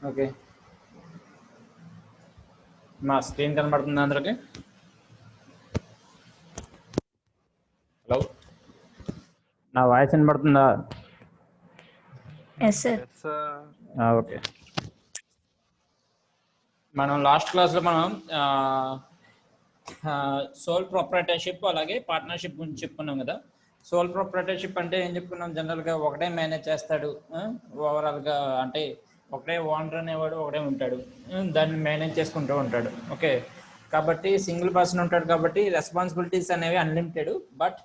Okay, మా screen కనబడుతుంది అందరికి? హలో, నా వాయిస్ వినబడుతుందా? Yes, sir. ఓకే. మనం లాస్ట్ క్లాస్లో మనం సోల్ ప్రొప్రైటర్షిప్ అలాగే పార్ట్నర్షిప్ గురించి చెప్పుకున్నాం కదా. సోల్ ప్రొప్రైటర్షిప్ అంటే ఏం చెప్పుకున్నాం, జనరల్గా ఒకటే మేనేజ్ చేస్తాడు, ఓవరాల్గా అంటే ఒకటే ఓనర్ అనేవాడు ఒకటే ఉంటాడు, దాన్ని మేనేజ్ చేసుకుంటూ ఉంటాడు. ఓకే, కాబట్టి సింగిల్ పర్సన్ ఉంటాడు కాబట్టి రెస్పాన్సిబిలిటీస్ అనేవి అన్లిమిటెడ్, బట్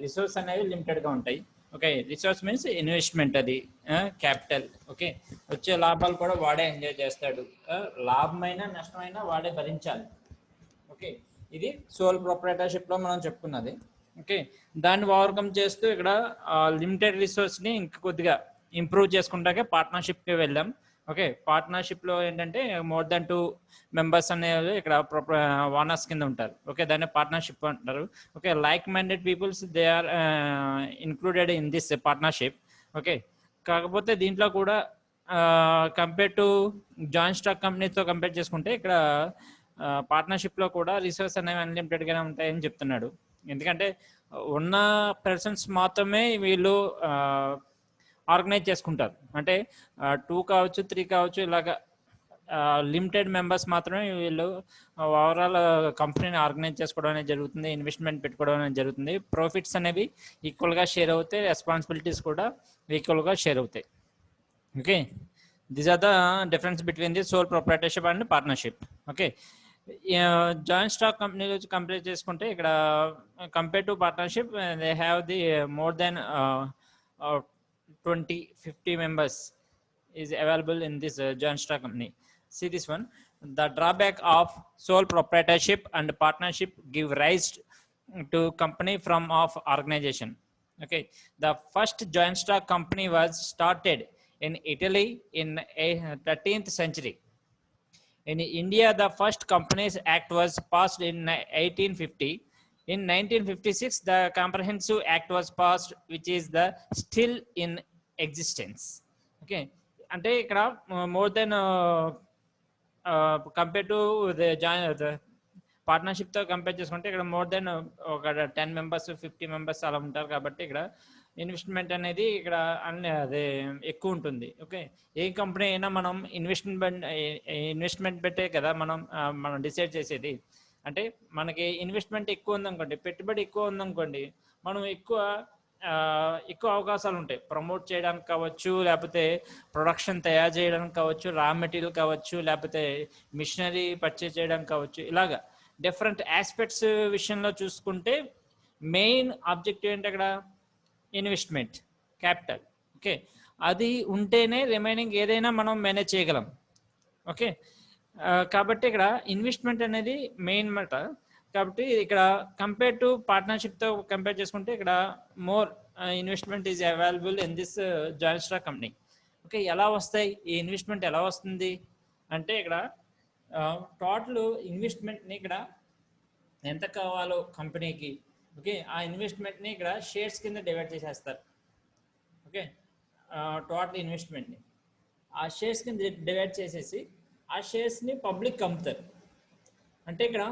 రిసోర్స్ అనేవి లిమిటెడ్గా ఉంటాయి. ఓకే, రిసోర్స్ మీన్స్ ఇన్వెస్ట్మెంట్, అది క్యాపిటల్. ఓకే, వచ్చే లాభాలు కూడా వాడే ఎంజాయ్ చేస్తాడు, లాభమైనా నష్టమైనా వాడే భరించాలి. ఓకే, ఇది సోల్ ప్రొప్రైటర్షిప్లో మనం చెప్పుకున్నది. ఓకే, దాన్ని ఓవర్కమ్ చేస్తూ ఇక్కడ లిమిటెడ్ రిసోర్స్ని ఇంకా కొద్దిగా ఇంప్రూవ్ చేసుకుంటాకే పార్ట్నర్షిప్కి వెళ్ళాం. ఓకే, పార్ట్నర్షిప్లో ఏంటంటే మోర్ దాన్ 2 మెంబర్స్ అనేవి ఇక్కడ ఓనర్స్ కింద ఉంటారు. ఓకే, దాన్ని పార్ట్నర్షిప్ అంటారు. Okay, like minded peoples they are included in this partnership. Okay, కాకపోతే దీంట్లో కూడా కంపేర్ టు జాయింట్ స్టాక్ కంపెనీతో కంపేర్ చేసుకుంటే ఇక్కడ పార్ట్నర్షిప్లో కూడా రిసోర్స్ అనేవి అన్లిమిటెడ్గానే ఉంటాయని చెప్తున్నాడు. ఎందుకంటే ఉన్న పర్సన్స్ మాత్రమే వీళ్ళు ఆర్గనైజ్ చేసుకుంటారు. అంటే 2 కావచ్చు 3 కావచ్చు, ఇలాగా లిమిటెడ్ మెంబర్స్ మాత్రమే వీళ్ళు ఓవరాల్ కంపెనీని ఆర్గనైజ్ చేసుకోవడం అనేది జరుగుతుంది, ఇన్వెస్ట్మెంట్ పెట్టుకోవడం అనేది జరుగుతుంది. ప్రాఫిట్స్ అనేవి ఈక్వల్గా షేర్ అవుతాయి, రెస్పాన్సిబిలిటీస్ కూడా ఈక్వల్గా షేర్ అవుతాయి. Okay, these are the difference between the sole proprietorship and partnership. Okay, joint stock కంపెనీలో కంపేర్ చేసుకుంటే ఇక్కడ compare to partnership they have the more than 20-50 members is available in this joint stock company. See this one, the drawback of sole proprietorship and partnership give rise to company from of organization. Okay, the first joint stock company was started in Italy in 13th century. In India, the first Companies Act was passed in 1850. In 1956, the Comprehensive Act was passed, which is the still in existence. Okay, అంటే ఇక్కడ more then compare to the పార్ట్నర్షిప్తో compare చేసుకుంటే ఇక్కడ more then ఒక 10 members 50 members అలా ఉంటారు. కాబట్టి ఇక్కడ ఇన్వెస్ట్మెంట్ అనేది ఇక్కడ అదే ఎక్కువ ఉంటుంది. ఓకే, ఏ కంపెనీ అయినా మనం ఇన్వెస్ట్మెంట్ పెట్టే కదా మనం డిసైడ్ చేసేది. అంటే మనకి ఇన్వెస్ట్మెంట్ ఎక్కువ ఉందనుకోండి, పెట్టుబడి ఎక్కువ ఉందనుకోండి, మనం ఎక్కువ అవకాశాలు ఉంటాయి ప్రమోట్ చేయడానికి కావచ్చు, లేకపోతే ప్రొడక్షన్ తయారు చేయడానికి కావచ్చు, రా మెటీరియల్ కావచ్చు, లేకపోతే మిషనరీ పర్చేజ్ చేయడానికి కావచ్చు. ఇలాగా డిఫరెంట్ ఆస్పెక్ట్స్ విషయంలో చూసుకుంటే మెయిన్ ఆబ్జెక్టివ్ ఏంటి అక్కడ? Investment, capital. ఓకే, అది ఉంటేనే రిమైనింగ్ ఏదైనా మనం మేనేజ్ చేయగలం. ఓకే, కాబట్టి ఇక్కడ ఇన్వెస్ట్మెంట్ అనేది మెయిన్ మాట. కాబట్టి ఇక్కడ కంపేర్ టు పార్ట్నర్షిప్తో కంపేర్ చేసుకుంటే ఇక్కడ more investment is available in this joint stock company. Okay, ఎలా వస్తాయి ఈ ఇన్వెస్ట్మెంట్? ఎలా వస్తుంది అంటే ఇక్కడ టోటల్ ఇన్వెస్ట్మెంట్ని ఇక్కడ ఎంత కావాలో కంపెనీకి, ఓకే, ఆ ఇన్వెస్ట్మెంట్ని ఇక్కడ షేర్స్ కింద డివైడ్ చేసేస్తారు. ఓకే, టోటల్ ఇన్వెస్ట్మెంట్ని ఆ షేర్స్ కింద డివైడ్ చేసేసి ఆ షేర్స్ని పబ్లిక్ అమ్ముతారు. అంటే ఇక్కడ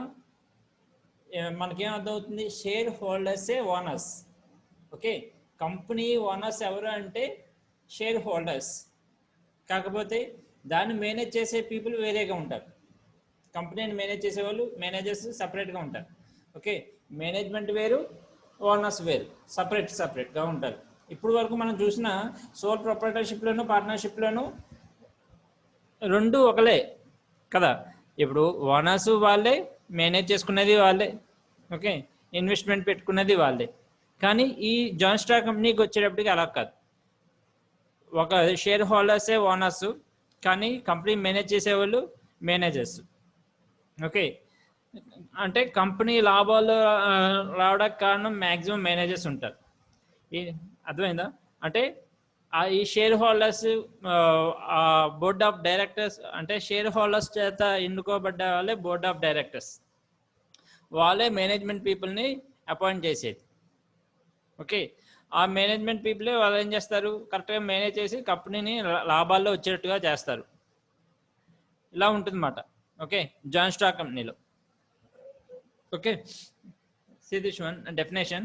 మనకేం అర్థమవుతుంది? షేర్ హోల్డర్సే ఓనర్స్. ఓకే, కంపెనీ ఓనర్స్ ఎవరు అంటే షేర్ హోల్డర్స్. కాకపోతే దాన్ని మేనేజ్ చేసే పీపుల్ వేరేగా ఉంటారు. కంపెనీని మేనేజ్ చేసే వాళ్ళు మేనేజర్స్ సపరేట్గా ఉంటారు. ఓకే, మేనేజ్మెంట్ వేరు, ఓనర్స్ వేరు, సపరేట్గా ఉంటారు. ఇప్పుడు వరకు మనం చూసిన సోల్ ప్రొప్రైటర్షిప్లోను పార్ట్నర్షిప్లోను రెండు ఒకలే కదా. ఇప్పుడు ఓనర్స్ వాళ్ళే, మేనేజ్ చేసుకునేది వాళ్ళే, ఓకే, ఇన్వెస్ట్మెంట్ పెట్టుకునేది వాళ్ళే. కానీ ఈ జాయింట్ స్టాక్ కంపెనీకి వచ్చేటప్పటికి అలా కాదు. ఒక షేర్ హోల్డర్సే ఓనర్స్, కానీ కంపెనీ మేనేజ్ చేసేవాళ్ళు మేనేజర్స్. ఓకే, అంటే కంపెనీ లాభాలు రావడానికి కారణం మ్యాక్సిమం మేనేజర్స్ ఉంటారు. అర్థమైందా? అంటే ఈ share holders board of directors, అంటే షేర్ హోల్డర్స్ చేత ఎన్నుకోబడ్డ వాళ్ళే బోర్డ్ ఆఫ్ డైరెక్టర్స్, వాళ్ళే మేనేజ్మెంట్ పీపుల్ని అపాయింట్ చేసేది. ఓకే, ఆ మేనేజ్మెంట్ పీపులే వాళ్ళు ఏం చేస్తారు, కరెక్ట్గా మేనేజ్ చేసి కంపెనీని లాభాల్లో వచ్చేటట్టుగా చేస్తారు. ఇలా ఉంటుంది అన్నమాట. ఓకే, జాయింట్ స్టాక్ కంపెనీలో. Okay, see this one definition.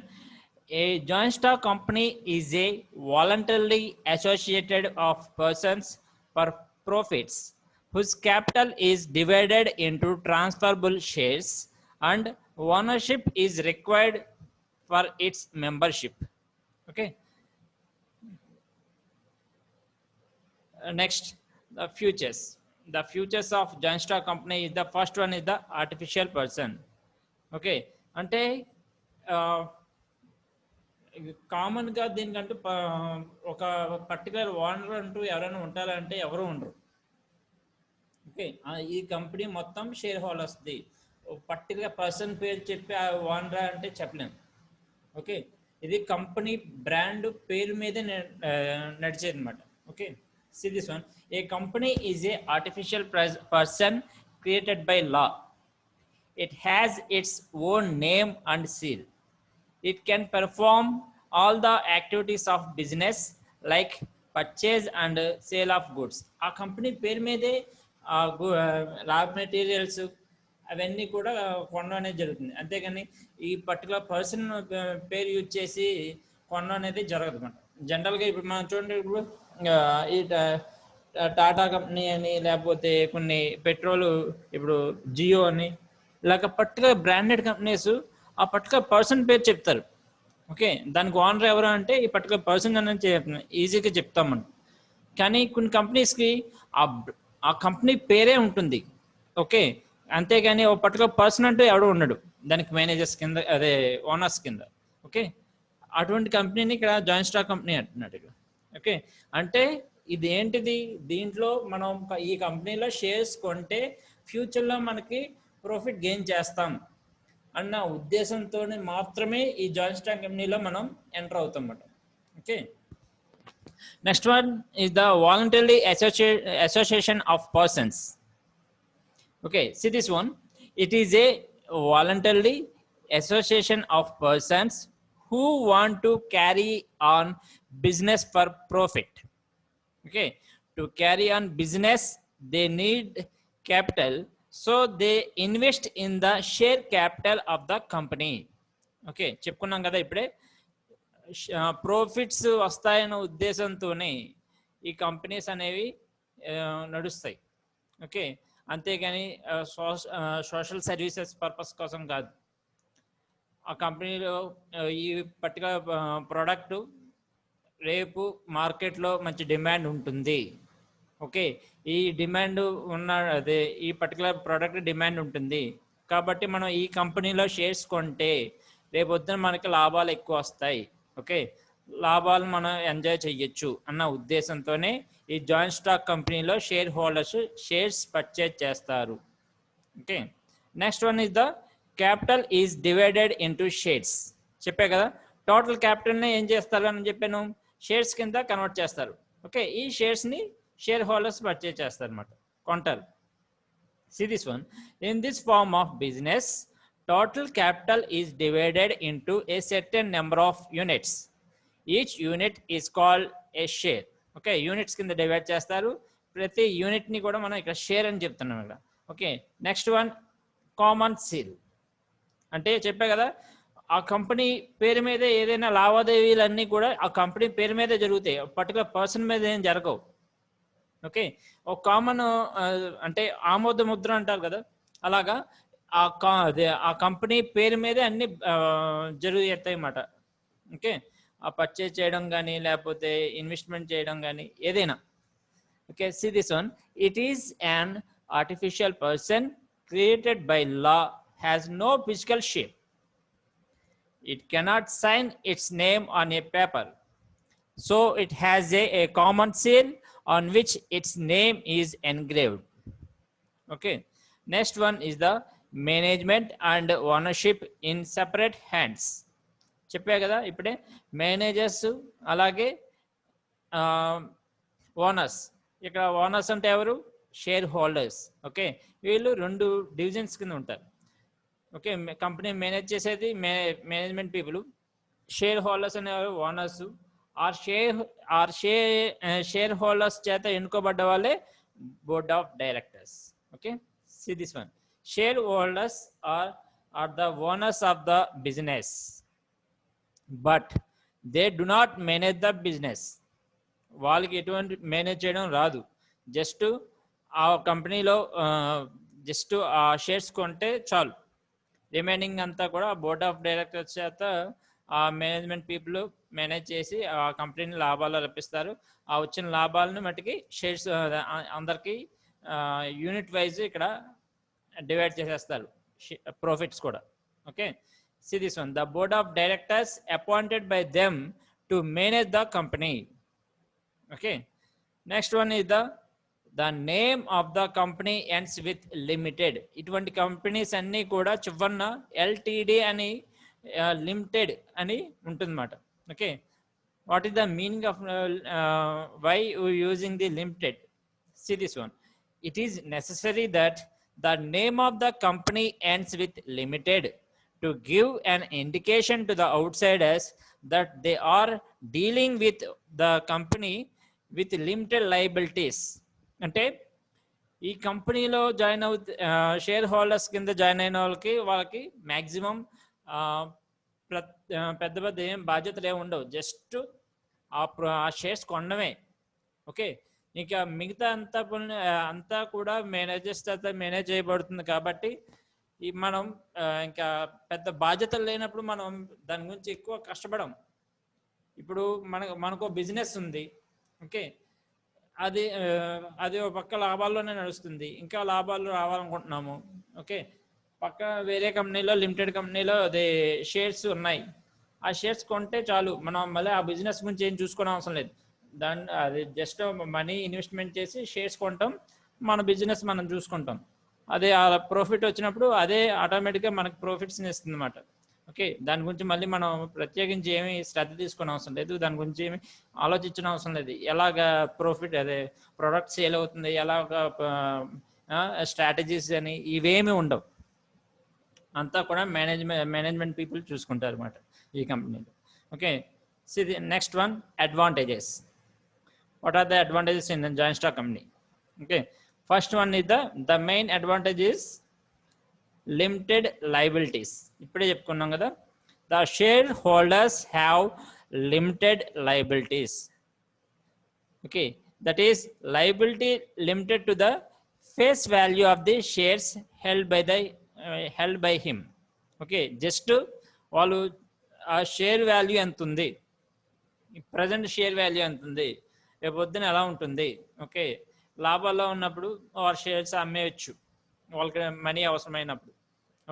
A joint stock company is a voluntarily associated of persons for profits whose capital is divided into transferable shares and ownership is required for its membership. Okay. Next, the futures. The futures of joint stock company is the first one is the artificial person. Okay, అంటే కామన్గా దీనికంటూ ఒక particular owner అంటూ ఎవరైనా ఉంటారంటే ఎవరు ఉండరు. Okay, ఈ company మొత్తం షేర్ హోల్డర్స్ది. పర్టికులర్ పర్సన్ పేరు చెప్పి ఆ ఓనర్ అంటే చెప్పలేము. ఓకే, ఇది కంపెనీ బ్రాండ్ పేరు మీదే నడిచేది అనమాట. Okay, see this one. A company is a artificial person created by law. It has its own name and seal. It can perform all the activities of business like purchase and sale of goods. ఆ company పేరు మీదే రా materials అవన్నీ కూడా కొనడం అనేది జరుగుతుంది. అంతేగాని ఈ పర్టికులర్ పర్సన్ పేరు యూజ్ చేసి కొనడం అనేది జరగదు అన్నమాట. జనరల్గా ఇప్పుడు మనం చూడండి, ఇప్పుడు ఈ టాటా కంపెనీ అని, లేకపోతే కొన్ని పెట్రోల్, ఇప్పుడు జియో అని, ఇలాగ పర్టికులర్ బ్రాండెడ్ కంపెనీస్ ఆ పర్టికులర్ పర్సన్ పేరు చెప్తారు. ఓకే, దానికి ఓనర్ ఎవరు అంటే ఈ పర్టికులర్ పర్సన్ అనేది ఈజీగా చెప్తాం మనం. కానీ కొన్ని కంపెనీస్కి ఆ కంపెనీ పేరే ఉంటుంది. ఓకే, అంతేగాని ఒక పర్టికులర్ పర్సన్ అంటూ ఎవడు ఉండడు దానికి మేనేజర్స్ కింద, అదే ఓనర్స్ కింద. ఓకే, అటువంటి కంపెనీని ఇక్కడ జాయింట్ స్టాక్ కంపెనీ అంటున్నాడు ఇక్కడ. ఓకే, అంటే ఇది ఏంటిది, దీంట్లో మనం ఈ కంపెనీలో షేర్స్ కొంటే ఫ్యూచర్లో మనకి ప్రాఫిట్ గెయిన్ చేస్తాం అన్న ఉద్దేశంతో మాత్రమే ఈ జాయింట్ స్టాక్ కంపెనీలో మనం ఎంటర్ అవుతాం అన్నమాట. Okay, next one is the voluntary association of persons. Okay, see this one. It is a voluntary association of persons who want to carry on business for profit. Okay, to carry on business they need capital, so they invest in the share capital of the company. Okay, చెప్పుకున్నాం కదా ఇప్పుడే, profits వస్తాయన్న ఉద్దేశంతోనే ఈ companies అనేవి నడుస్తాయి. Okay, అంతేగాని social services purpose కోసం కాదు. ఆ కంపెనీలో ఈ పర్టికులర్ ప్రోడక్ట్ రేపు మార్కెట్లో మంచి డిమాండ్ ఉంటుంది. ఓకే, ఈ డిమాండ్ అదే ఈ పర్టికులర్ ప్రోడక్ట్ డిమాండ్ ఉంటుంది కాబట్టి మనం ఈ కంపెనీలో షేర్స్ కొంటే రేపు పొద్దున మనకి లాభాలు ఎక్కువ వస్తాయి. ఓకే, లాభాలు మనం ఎంజాయ్ చెయ్యొచ్చు అన్న ఉద్దేశంతోనే ఈ జాయింట్ స్టాక్ కంపెనీలో షేర్ హోల్డర్స్ షేర్స్ పర్చేజ్ చేస్తారు. Okay, next one is the capital is divided into shares. చెప్పే కదా, టోటల్ క్యాపిటల్ని ఏం చేస్తారు అని చెప్పాను, షేర్స్ కింద కన్వర్ట్ చేస్తారు. ఓకే, ఈ షేర్స్ని షేర్ హోల్డర్స్ పర్చేజ్ చేస్తారు అనమాట, కొంటారు. See this one. In this form of business, total capital is divided into a certain number of units. Each unit is called a share. Okay, units కింద divide చేస్తారు. ప్రతి యూనిట్ని కూడా మనం ఇక్కడ షేర్ అని చెప్తున్నాం ఇక్కడ. Okay, next one common seal. అంటే చెప్పే కదా, ఆ కంపెనీ పేరు మీద ఏదైనా లావాదేవీలన్నీ కూడా ఆ కంపెనీ పేరు మీదే జరుగుతాయి, పర్టికులర్ పర్సన్ మీద ఏం జరగవు. ఓకే, ఒక కామన్ అంటే ఆమోద ముద్ర అంటారు కదా, అలాగా ఆ కంపెనీ పేరు మీదే అన్ని జరుగుతాయి అన్నమాట. ఓకే, ఆ పర్చేజ్ చేయడం కానీ లేకపోతే ఇన్వెస్ట్మెంట్ చేయడం కానీ ఏదైనా. Okay, see this one. It is an artificial person created by law, has no physical shape. It cannot sign its name on a paper, so it has a common seal on which its name is engraved. Okay, next one is the management and ownership in separate hands. చెప్పే కదా ఇప్పుడే, managers అలాగే owners. ఇక్కడ owners అంటే ఎవరు, share holders. Okay, వీళ్ళు రెండు divisions కింద ఉంటారు. ఓకే, కంపెనీ మేనేజ్ చేసేది మేనేజ్మెంట్ పీపుల్, shareholders అనేవారు ఓనర్స్ షేర్ హోల్డర్స్ చేత ఎన్నుకోబడ్డ వాళ్ళే board of directors. Okay, see this one. Share holders are the owners of the business, but they do not manage the business. వాళ్ళకి ఎటువంటి manage చేయడం రాదు. Just ఆ కంపెనీలో జస్ట్ ఆ షేర్స్ కొంటే చాలు. రిమైనింగ్ అంతా కూడా బోర్డ్ ఆఫ్ డైరెక్టర్స్ చేత ఆ మేనేజ్మెంట్ పీపుల్ మేనేజ్ చేసి ఆ కంపెనీని లాభాలు రప్పిస్తారు. ఆ వచ్చిన లాభాలను మట్టుకి షేర్స్ అందరికీ యూనిట్ వైజ్ ఇక్కడ డివైడ్ చేసేస్తారు, ప్రాఫిట్స్ కూడా. Okay, see this one. The board of directors appointed by them to manage the company. Okay, next one is the name of the company ends with limited. ఇటువంటి companies అన్నీ కూడా చివరన LTD అని limited అని ఉంటుందన్నమాట. Okay, what is the meaning of why using the limited? See this one. It is necessary that the name of the company ends with limited to give an indication to the outsiders that they are dealing with the company with limited liabilities. అంటే ఈ కంపెనీలో join share holders కింద join అయిన వాళ్ళకి maximum పెద్ద పెద్ద ఏం బాధ్యతలు ఏమి ఉండవు, జస్ట్ ఆ షేర్స్ కొనడమే. ఓకే, ఇంకా మిగతా అంతా కూడా మేనేజర్స్ చేత మేనేజ్ చేయబడుతుంది. కాబట్టి మనం ఇంకా పెద్ద బాధ్యతలు లేనప్పుడు మనం దాని గురించి ఎక్కువ కష్టపడం. ఇప్పుడు మనకు బిజినెస్ ఉంది. ఓకే, అది ఒక పక్క లాభాల్లోనే నడుస్తుంది, ఇంకా లాభాలు రావాలనుకుంటున్నాము. ఓకే, పక్క వేరే కంపెనీలో లిమిటెడ్ కంపెనీలో అదే షేర్స్ ఉన్నాయి. ఆ షేర్స్ కొంటే చాలు, మనం మళ్ళీ ఆ బిజినెస్ గురించి ఏం చూసుకోవడం అవసరం లేదు. అది జస్ట్ మనీ ఇన్వెస్ట్మెంట్ చేసి షేర్స్ కొంటాం, మన బిజినెస్ మనం చూసుకుంటాం. అదే ఆ ప్రాఫిట్ వచ్చినప్పుడు అదే ఆటోమేటిక్గా మనకు ప్రాఫిట్స్ని ఇస్తుంది అన్నమాట. ఓకే, దాని గురించి మళ్ళీ మనం ప్రత్యేకించి ఏమి శ్రద్ధ తీసుకునే అవసరం లేదు, దాని గురించి ఏమి ఆలోచించిన అవసరం లేదు. ఎలాగ ప్రాఫిట్ అదే ప్రొడక్ట్ సేల్ అవుతుంది, ఎలాగ స్ట్రాటజీస్ అని ఇవేమి ఉండవు. అంతా కూడా మేనేజ్మెంట్ పీపుల్ చూసుకుంటారు అన్నమాట ఈ కంపెనీలో. Okay, see the next one, advantages. What are the advantages in joint stock company? Okay, first one is the main advantage is limited liabilities. ఇప్పుడే చెప్పుకున్నాం కదా, the shareholders have limited liabilities. Okay, that is liability limited to the face value of the shares held by him. Okay, just వాళ్ళు ఆ share value ఎంత ఉంది, present share value ఎంత ఉంది, రేపు పొద్దున ఎలా ఉంటుంది. ఓకే, లాభాల్లో ఉన్నప్పుడు వారు షేర్స్ అమ్మేయచ్చు వాళ్ళకి మనీ అవసరమైనప్పుడు.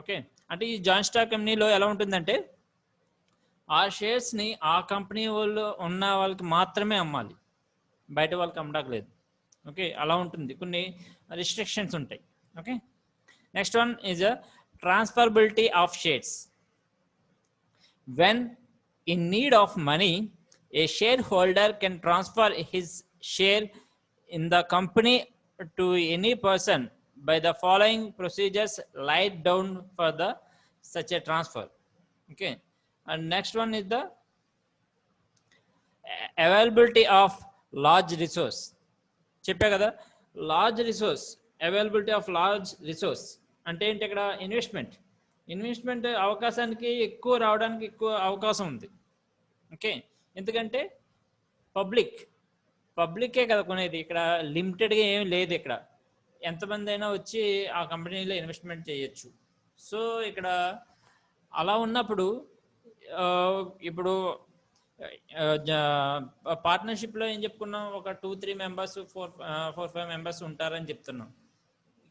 ఓకే, అంటే ఈ జాయింట్ స్టాక్ కంపెనీలో ఎలా ఉంటుందంటే ఆ షేర్స్ని ఆ కంపెనీ వాళ్ళు ఉన్న వాళ్ళకి మాత్రమే అమ్మాలి, బయట వాళ్ళకి అమ్మడానికి. ఓకే, అలా ఉంటుంది, కొన్ని రిస్ట్రిక్షన్స్ ఉంటాయి. Okay, next one is transferability of shares. When in need of money, a share holder can transfer his share in the company to any person by the following procedures laid down for the such a transfer. Okay, and next one is the availability of large resource. చెప్పే కదా, large resource, availability of large resource అంటే ఏంటి? ఇక్కడ investment అవకాశానికి ఎక్కువ రావడానికి ఎక్కువ అవకాశం ఉంది. ఓకే, ఎందుకంటే పబ్లికే కదా కొనేది, ఇక్కడ లిమిటెడ్గా ఏమి లేదు. ఇక్కడ ఎంతమంది అయినా వచ్చి ఆ కంపెనీలో ఇన్వెస్ట్మెంట్ చేయొచ్చు. సో ఇక్కడ అలా ఉన్నప్పుడు ఇప్పుడు పార్ట్నర్షిప్లో ఏం చెప్పుకున్నాం, ఒక 2-3 మెంబర్స్ 4-5 మెంబర్స్ ఉంటారని చెప్తున్నాం.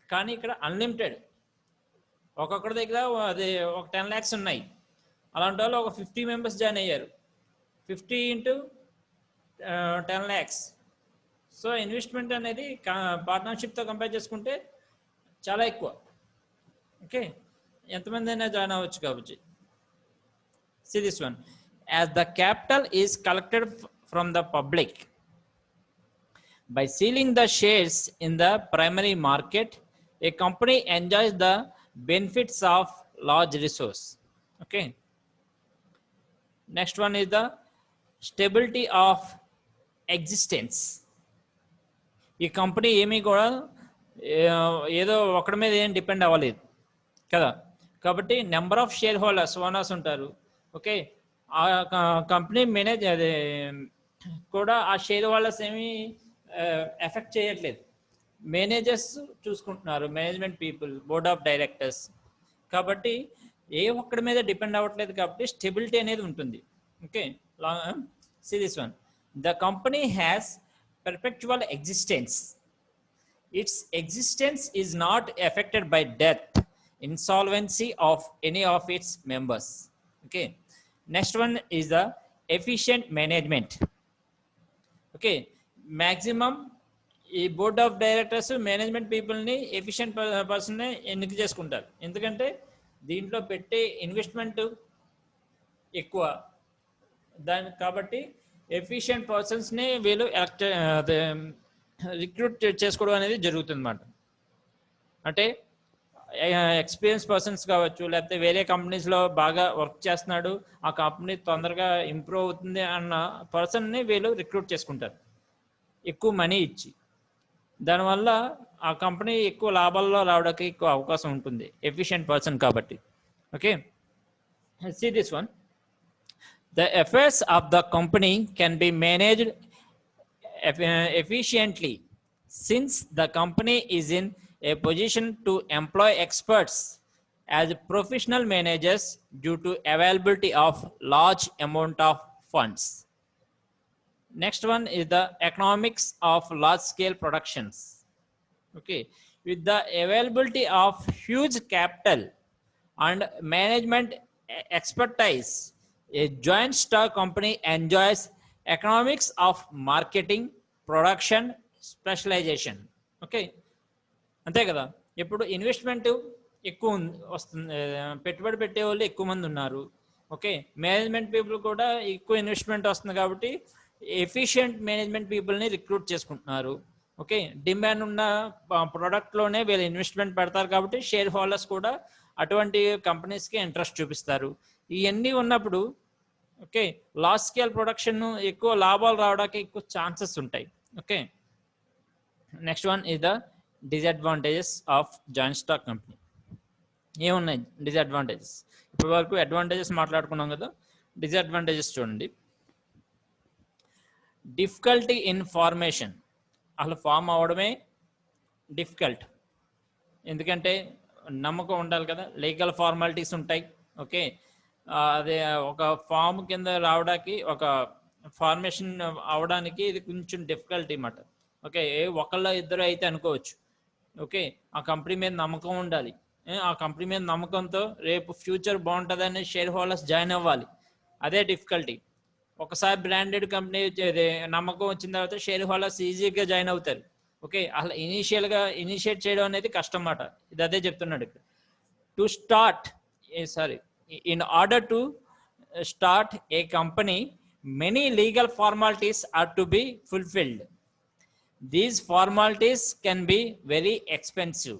కానీ ఇక్కడ అన్లిమిటెడ్, ఒక్కొక్కరి దగ్గర అది ఒక 10 lakhs ఉన్నాయి. అలాంటి వాళ్ళు ఒక 50 మెంబర్స్ జాయిన్ అయ్యారు, 50 into 10 lakhs. సో ఇన్వెస్ట్మెంట్ అనేది పార్ట్నర్షిప్తో కంపేర్ చేసుకుంటే చాలా ఎక్కువ. ఓకే, ఎంతమంది అయినా జాయిన్ అవ్వచ్చు కాబట్టి. C this one, as the capital is collected from the public by ceiling the shares in the primary market, A company enjoys the benefits of large resource. Okay, next one is the stability of existence. ఈ company ఏమీ కూడా ఏదో ఒకటి మీద ఏం depend అవ్వలేదు కదా, కాబట్టి number of share holders owners ఉంటారు. ఓకే, ఆ కంపెనీ మేనేజ్ అదే కూడా ఆ షేర్ హోల్డర్స్ ఏమీ ఎఫెక్ట్ చేయట్లేదు. మేనేజర్స్ చూసుకుంటున్నారు, management people, board of directors. కాబట్టి ఏ ఒక్కడి మీద డిపెండ్ అవ్వట్లేదు కాబట్టి స్టెబిలిటీ అనేది ఉంటుంది. Okay, see this one. The company has perpetual existence. Its existence is not affected by death, insolvency of any of its members. Okay, next one is the efficient management. Okay, maximum ఈ board of directors management పీపుల్ని efficient పర్సన్ని ఎన్నిక చేసుకుంటారు. ఎందుకంటే దీంట్లో పెట్టే investment ఎక్కువ కాబట్టి ఎఫిషియెంట్ పర్సన్స్ని వీళ్ళు రిక్రూట్ చేసుకోవడం అనేది జరుగుతుంది అన్నమాట. అంటే ఎక్స్పీరియన్స్ పర్సన్స్ కావచ్చు, లేకపోతే వేరే కంపెనీస్లో బాగా వర్క్ చేస్తున్నాడు, ఆ కంపెనీ తొందరగా ఇంప్రూవ్ అవుతుంది అన్న పర్సన్ని వీళ్ళు రిక్రూట్ చేసుకుంటారు ఎక్కువ మనీ ఇచ్చి. దానివల్ల ఆ కంపెనీ ఎక్కువ లాభాల్లో రావడానికి ఎక్కువ అవకాశం ఉంటుంది ఎఫిషియెంట్ పర్సన్ కాబట్టి. Okay, see this one. The affairs of the company can be managed efficiently since the company is in a position to employ experts as professional managers due to availability of large amount of funds. Next one is the economics of large scale productions. Okay, with the availability of huge capital and management expertise, a joint stock company enjoys economics of marketing, production, specialization. Okay, అంతే కదా. ఇప్పుడు investment ఎక్కువ వస్తుంది, పెట్టుబడి పెట్టే వాళ్ళు ఎక్కువ మంది ఉన్నారు. ఓకే, మేనేజ్మెంట్ పీపుల్ కూడా ఎక్కువ ఇన్వెస్ట్మెంట్ వస్తుంది కాబట్టి ఎఫిషియెంట్ మేనేజ్మెంట్ పీపుల్ని రిక్రూట్ చేసుకుంటున్నారు. ఓకే, డిమాండ్ ఉన్న ప్రోడక్ట్లోనే వీళ్ళు ఇన్వెస్ట్మెంట్ పెడతారు కాబట్టి షేర్ హోల్డర్స్ కూడా అటువంటి కంపెనీస్కి ఇంట్రెస్ట్ చూపిస్తారు. ఇవన్నీ ఉన్నప్పుడు ఓకే లార్జ్ స్కేల్ ప్రొడక్షన్ ఎక్కువ లాభాలు రావడానికి ఎక్కువ ఛాన్సెస్ ఉంటాయి. Okay, next one is the disadvantages of joint stock company. ఏమున్నాయి డిసడ్వాంటేజెస్? ఇప్పటి వరకు అడ్వాంటేజెస్ మాట్లాడుకున్నాం కదా, డిసడ్వాంటేజెస్ చూడండి. డిఫికల్టీ ఇన్ ఫార్మేషన్, అసలు ఫామ్ అవడమే డిఫికల్ట్. ఎందుకంటే నమ్మకం ఉండాలి కదా, లీగల్ ఫార్మాలిటీస్ ఉంటాయి. ఓకే, అదే ఒక ఫామ్ కింద రావడానికి, ఒక ఫార్మేషన్ అవడానికి ఇది కొంచెం డిఫికల్టీ అన్నమాట. ఓకే, ఒకళ్ళ ఇద్దరు అయితే అనుకోవచ్చు. ఓకే, ఆ కంపెనీ మీద నమ్మకం ఉండాలి. ఆ కంపెనీ మీద నమ్మకంతో రేపు ఫ్యూచర్ బాగుంటుందని షేర్ హోల్డర్స్ జాయిన్ అవ్వాలి. అదే డిఫికల్టీ. ఒకసారి బ్రాండెడ్ కంపెనీ నమ్మకం వచ్చిన తర్వాత షేర్ హోల్డర్స్ ఈజీగా జాయిన్ అవుతారు. ఓకే, అసలు ఇనిషియేట్ చేయడం అనేది కష్టం అన్నమాట. ఇది అదే చెప్తున్నాడు ఇక్కడ. To start in order to start a company many legal formalities are to be fulfilled. These formalities can be very expensive.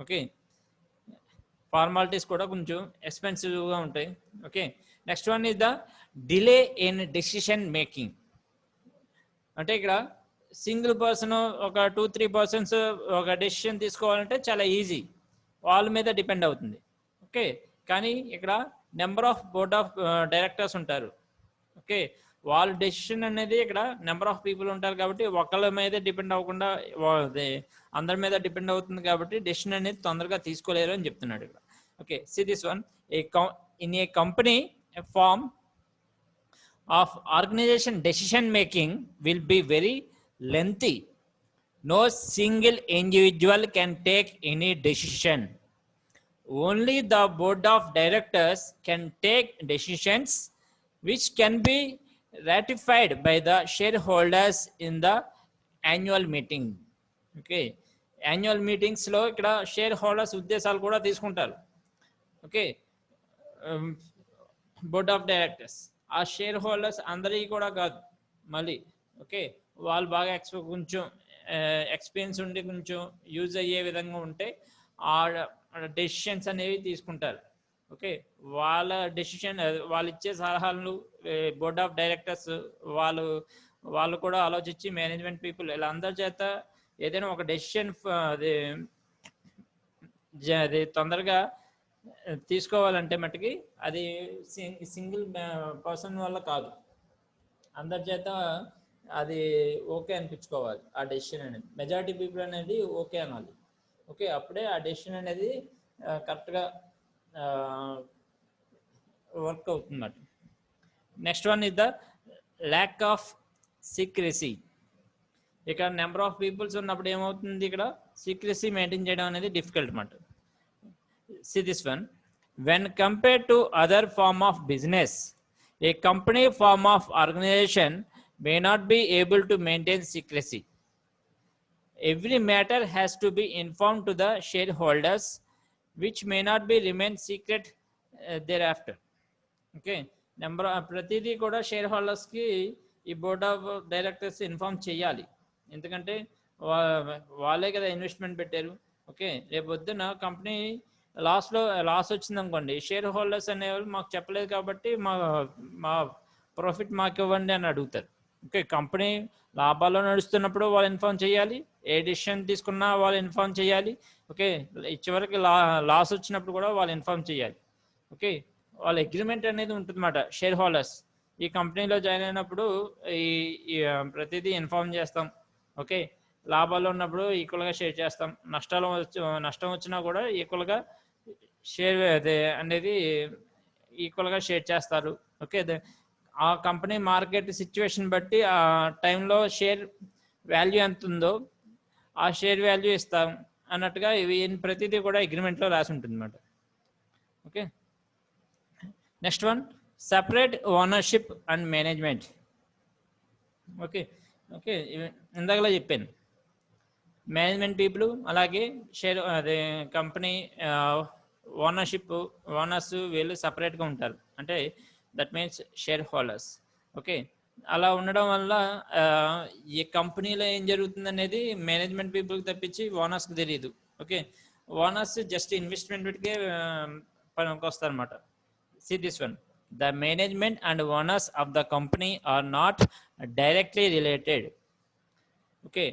Okay, formalities కూడా కొంచెం ఎక్స్పెన్సివ్గా ఉంటాయి. Okay, next one is the delay in decision making. అంటే ఇక్కడ single person ఒక 2-3 persons ఒక decision తీసుకోవాలంటే చాలా ఈజీ, వాళ్ళ మీద డిపెండ్ అవుతుంది. ఓకే, కానీ ఇక్కడ number of board of directors ఉంటారు. ఓకే, వాళ్ళ డెసిషన్ అనేది ఇక్కడ నెంబర్ ఆఫ్ పీపుల్ ఉంటారు కాబట్టి ఒకళ్ళ మీద డిపెండ్ అవ్వకుండా అందరి మీద డిపెండ్ అవుతుంది కాబట్టి డెసిషన్ అనేది తొందరగా తీసుకోలేరు అని చెప్తున్నాడు ఇక్కడ. Okay, see this one. In a company, a form of organization decision making will be very lengthy. No single individual can take any decision. Only the board of directors can take decisions which can be ratified by the shareholders in the annual meeting. Okay, annual meetings లో ఇక్కడ share holders ఉద్దేశాలు కూడా తీసుకుంటారు. Okay, board of directors ఆ share holders అందరికీ కూడా కాదు మళ్ళీ. ఓకే, వాళ్ళు బాగా కొంచెం ఎక్స్పీరియన్స్ ఉండి కొంచెం యూజ్ అయ్యే విధంగా ఉంటే ఆ డెసిషన్స్ అనేవి తీసుకుంటారు. ఓకే, వాళ్ళ డెసిషన్, వాళ్ళు ఇచ్చే సలహాలను బోర్డ్ ఆఫ్ డైరెక్టర్స్ వాళ్ళు వాళ్ళు కూడా ఆలోచించి మేనేజ్మెంట్ పీపుల్ ఇలా అందరి చేత ఏదైనా ఒక డెసిషన్ అది తొందరగా తీసుకోవాలంటే మట్టుకి అది సింగిల్ పర్సన్ వల్ల కాదు, అందరి చేత అది ఓకే అనిపించుకోవాలి. ఆ డెసిషన్ అనేది మెజారిటీ పీపుల్ అనేది ఓకే అనాలి. ఓకే, అప్పుడే ఆ డెసిషన్ అనేది కరెక్ట్గా వర్క్ అవుతుందన్నమాట. Next one is the lack of secrecy. ఇక్కడ నెంబర్ ఆఫ్ పీపుల్స్ ఉన్నప్పుడు ఏమవుతుంది, ఇక్కడ సీక్రెసీ మెయింటైన్ చేయడం అనేది డిఫికల్ట్ అన్నమాట. See this one, when compared to other form of business, a company form of organization may not be able to maintain secrecy. Every matter has to be informed to the shareholders, which may not be remain secret thereafter. Okay, number ప్రతిదీ కూడా share హోల్డర్స్కి ఈ board of directors inform చేయాలి. ఎందుకంటే వాళ్ళే కదా investment పెట్టారు. Okay, రేపు పొద్దున కంపెనీ లాస్ వచ్చింది అనుకోండి, షేర్ హోల్డర్స్ అనేవాళ్ళు మాకు చెప్పలేదు కాబట్టి మా ప్రాఫిట్ మాకు ఇవ్వండి అని అడుగుతారు. ఓకే, కంపెనీ లాభాల్లో నడుస్తున్నప్పుడు వాళ్ళు ఇన్ఫార్మ్ చేయాలి, ఏ డిసిషన్ తీసుకున్నా వాళ్ళు ఇన్ఫార్మ్ చేయాలి. ఓకే, చివరికి లాస్ వచ్చినప్పుడు కూడా వాళ్ళు ఇన్ఫార్మ్ చేయాలి. ఓకే, వాళ్ళ అగ్రిమెంట్ అనేది ఉంటుంది అన్నమాట. షేర్ హోల్డర్స్ ఈ కంపెనీలో జాయిన్ అయినప్పుడు ఈ ప్రతిదీ ఇన్ఫార్మ్ చేస్తాం. ఓకే, లాభాలు ఉన్నప్పుడు ఈక్వల్గా షేర్ చేస్తాం, నష్టం వచ్చినా కూడా ఈక్వల్గా షేర్ అనేది ఈక్వల్గా షేర్ చేస్తారు. ఓకే, ఆ కంపెనీ మార్కెట్ సిచ్యువేషన్ బట్టి ఆ టైంలో షేర్ వాల్యూ ఎంత ఉందో ఆ షేర్ వాల్యూ ఇస్తాం అన్నట్టుగా ఇవి ప్రతిదీ కూడా అగ్రిమెంట్లో రాసి ఉంటుంది అన్నమాట. Okay, next one separate ownership and management. Okay okay ఇందాకలా చెప్పాను, మేనేజ్మెంట్ పీపుల్ అలాగే షేర్ అదే కంపెనీ ఓనర్స్ వీళ్ళు సపరేట్గా ఉంటారు, అంటే that means share holders. Okay, అలా ఉండడం వల్ల ఈ కంపెనీలో ఏం జరుగుతుంది అనేది మేనేజ్మెంట్ పీపుల్కి తప్పించి ఓనర్స్కి తెలియదు. ఓకే, ఓనర్స్ జస్ట్ ఇన్వెస్ట్మెంట్కే పనికి వస్తారన్నమాట. See this one, the management and owners of the company are not directly related. Okay,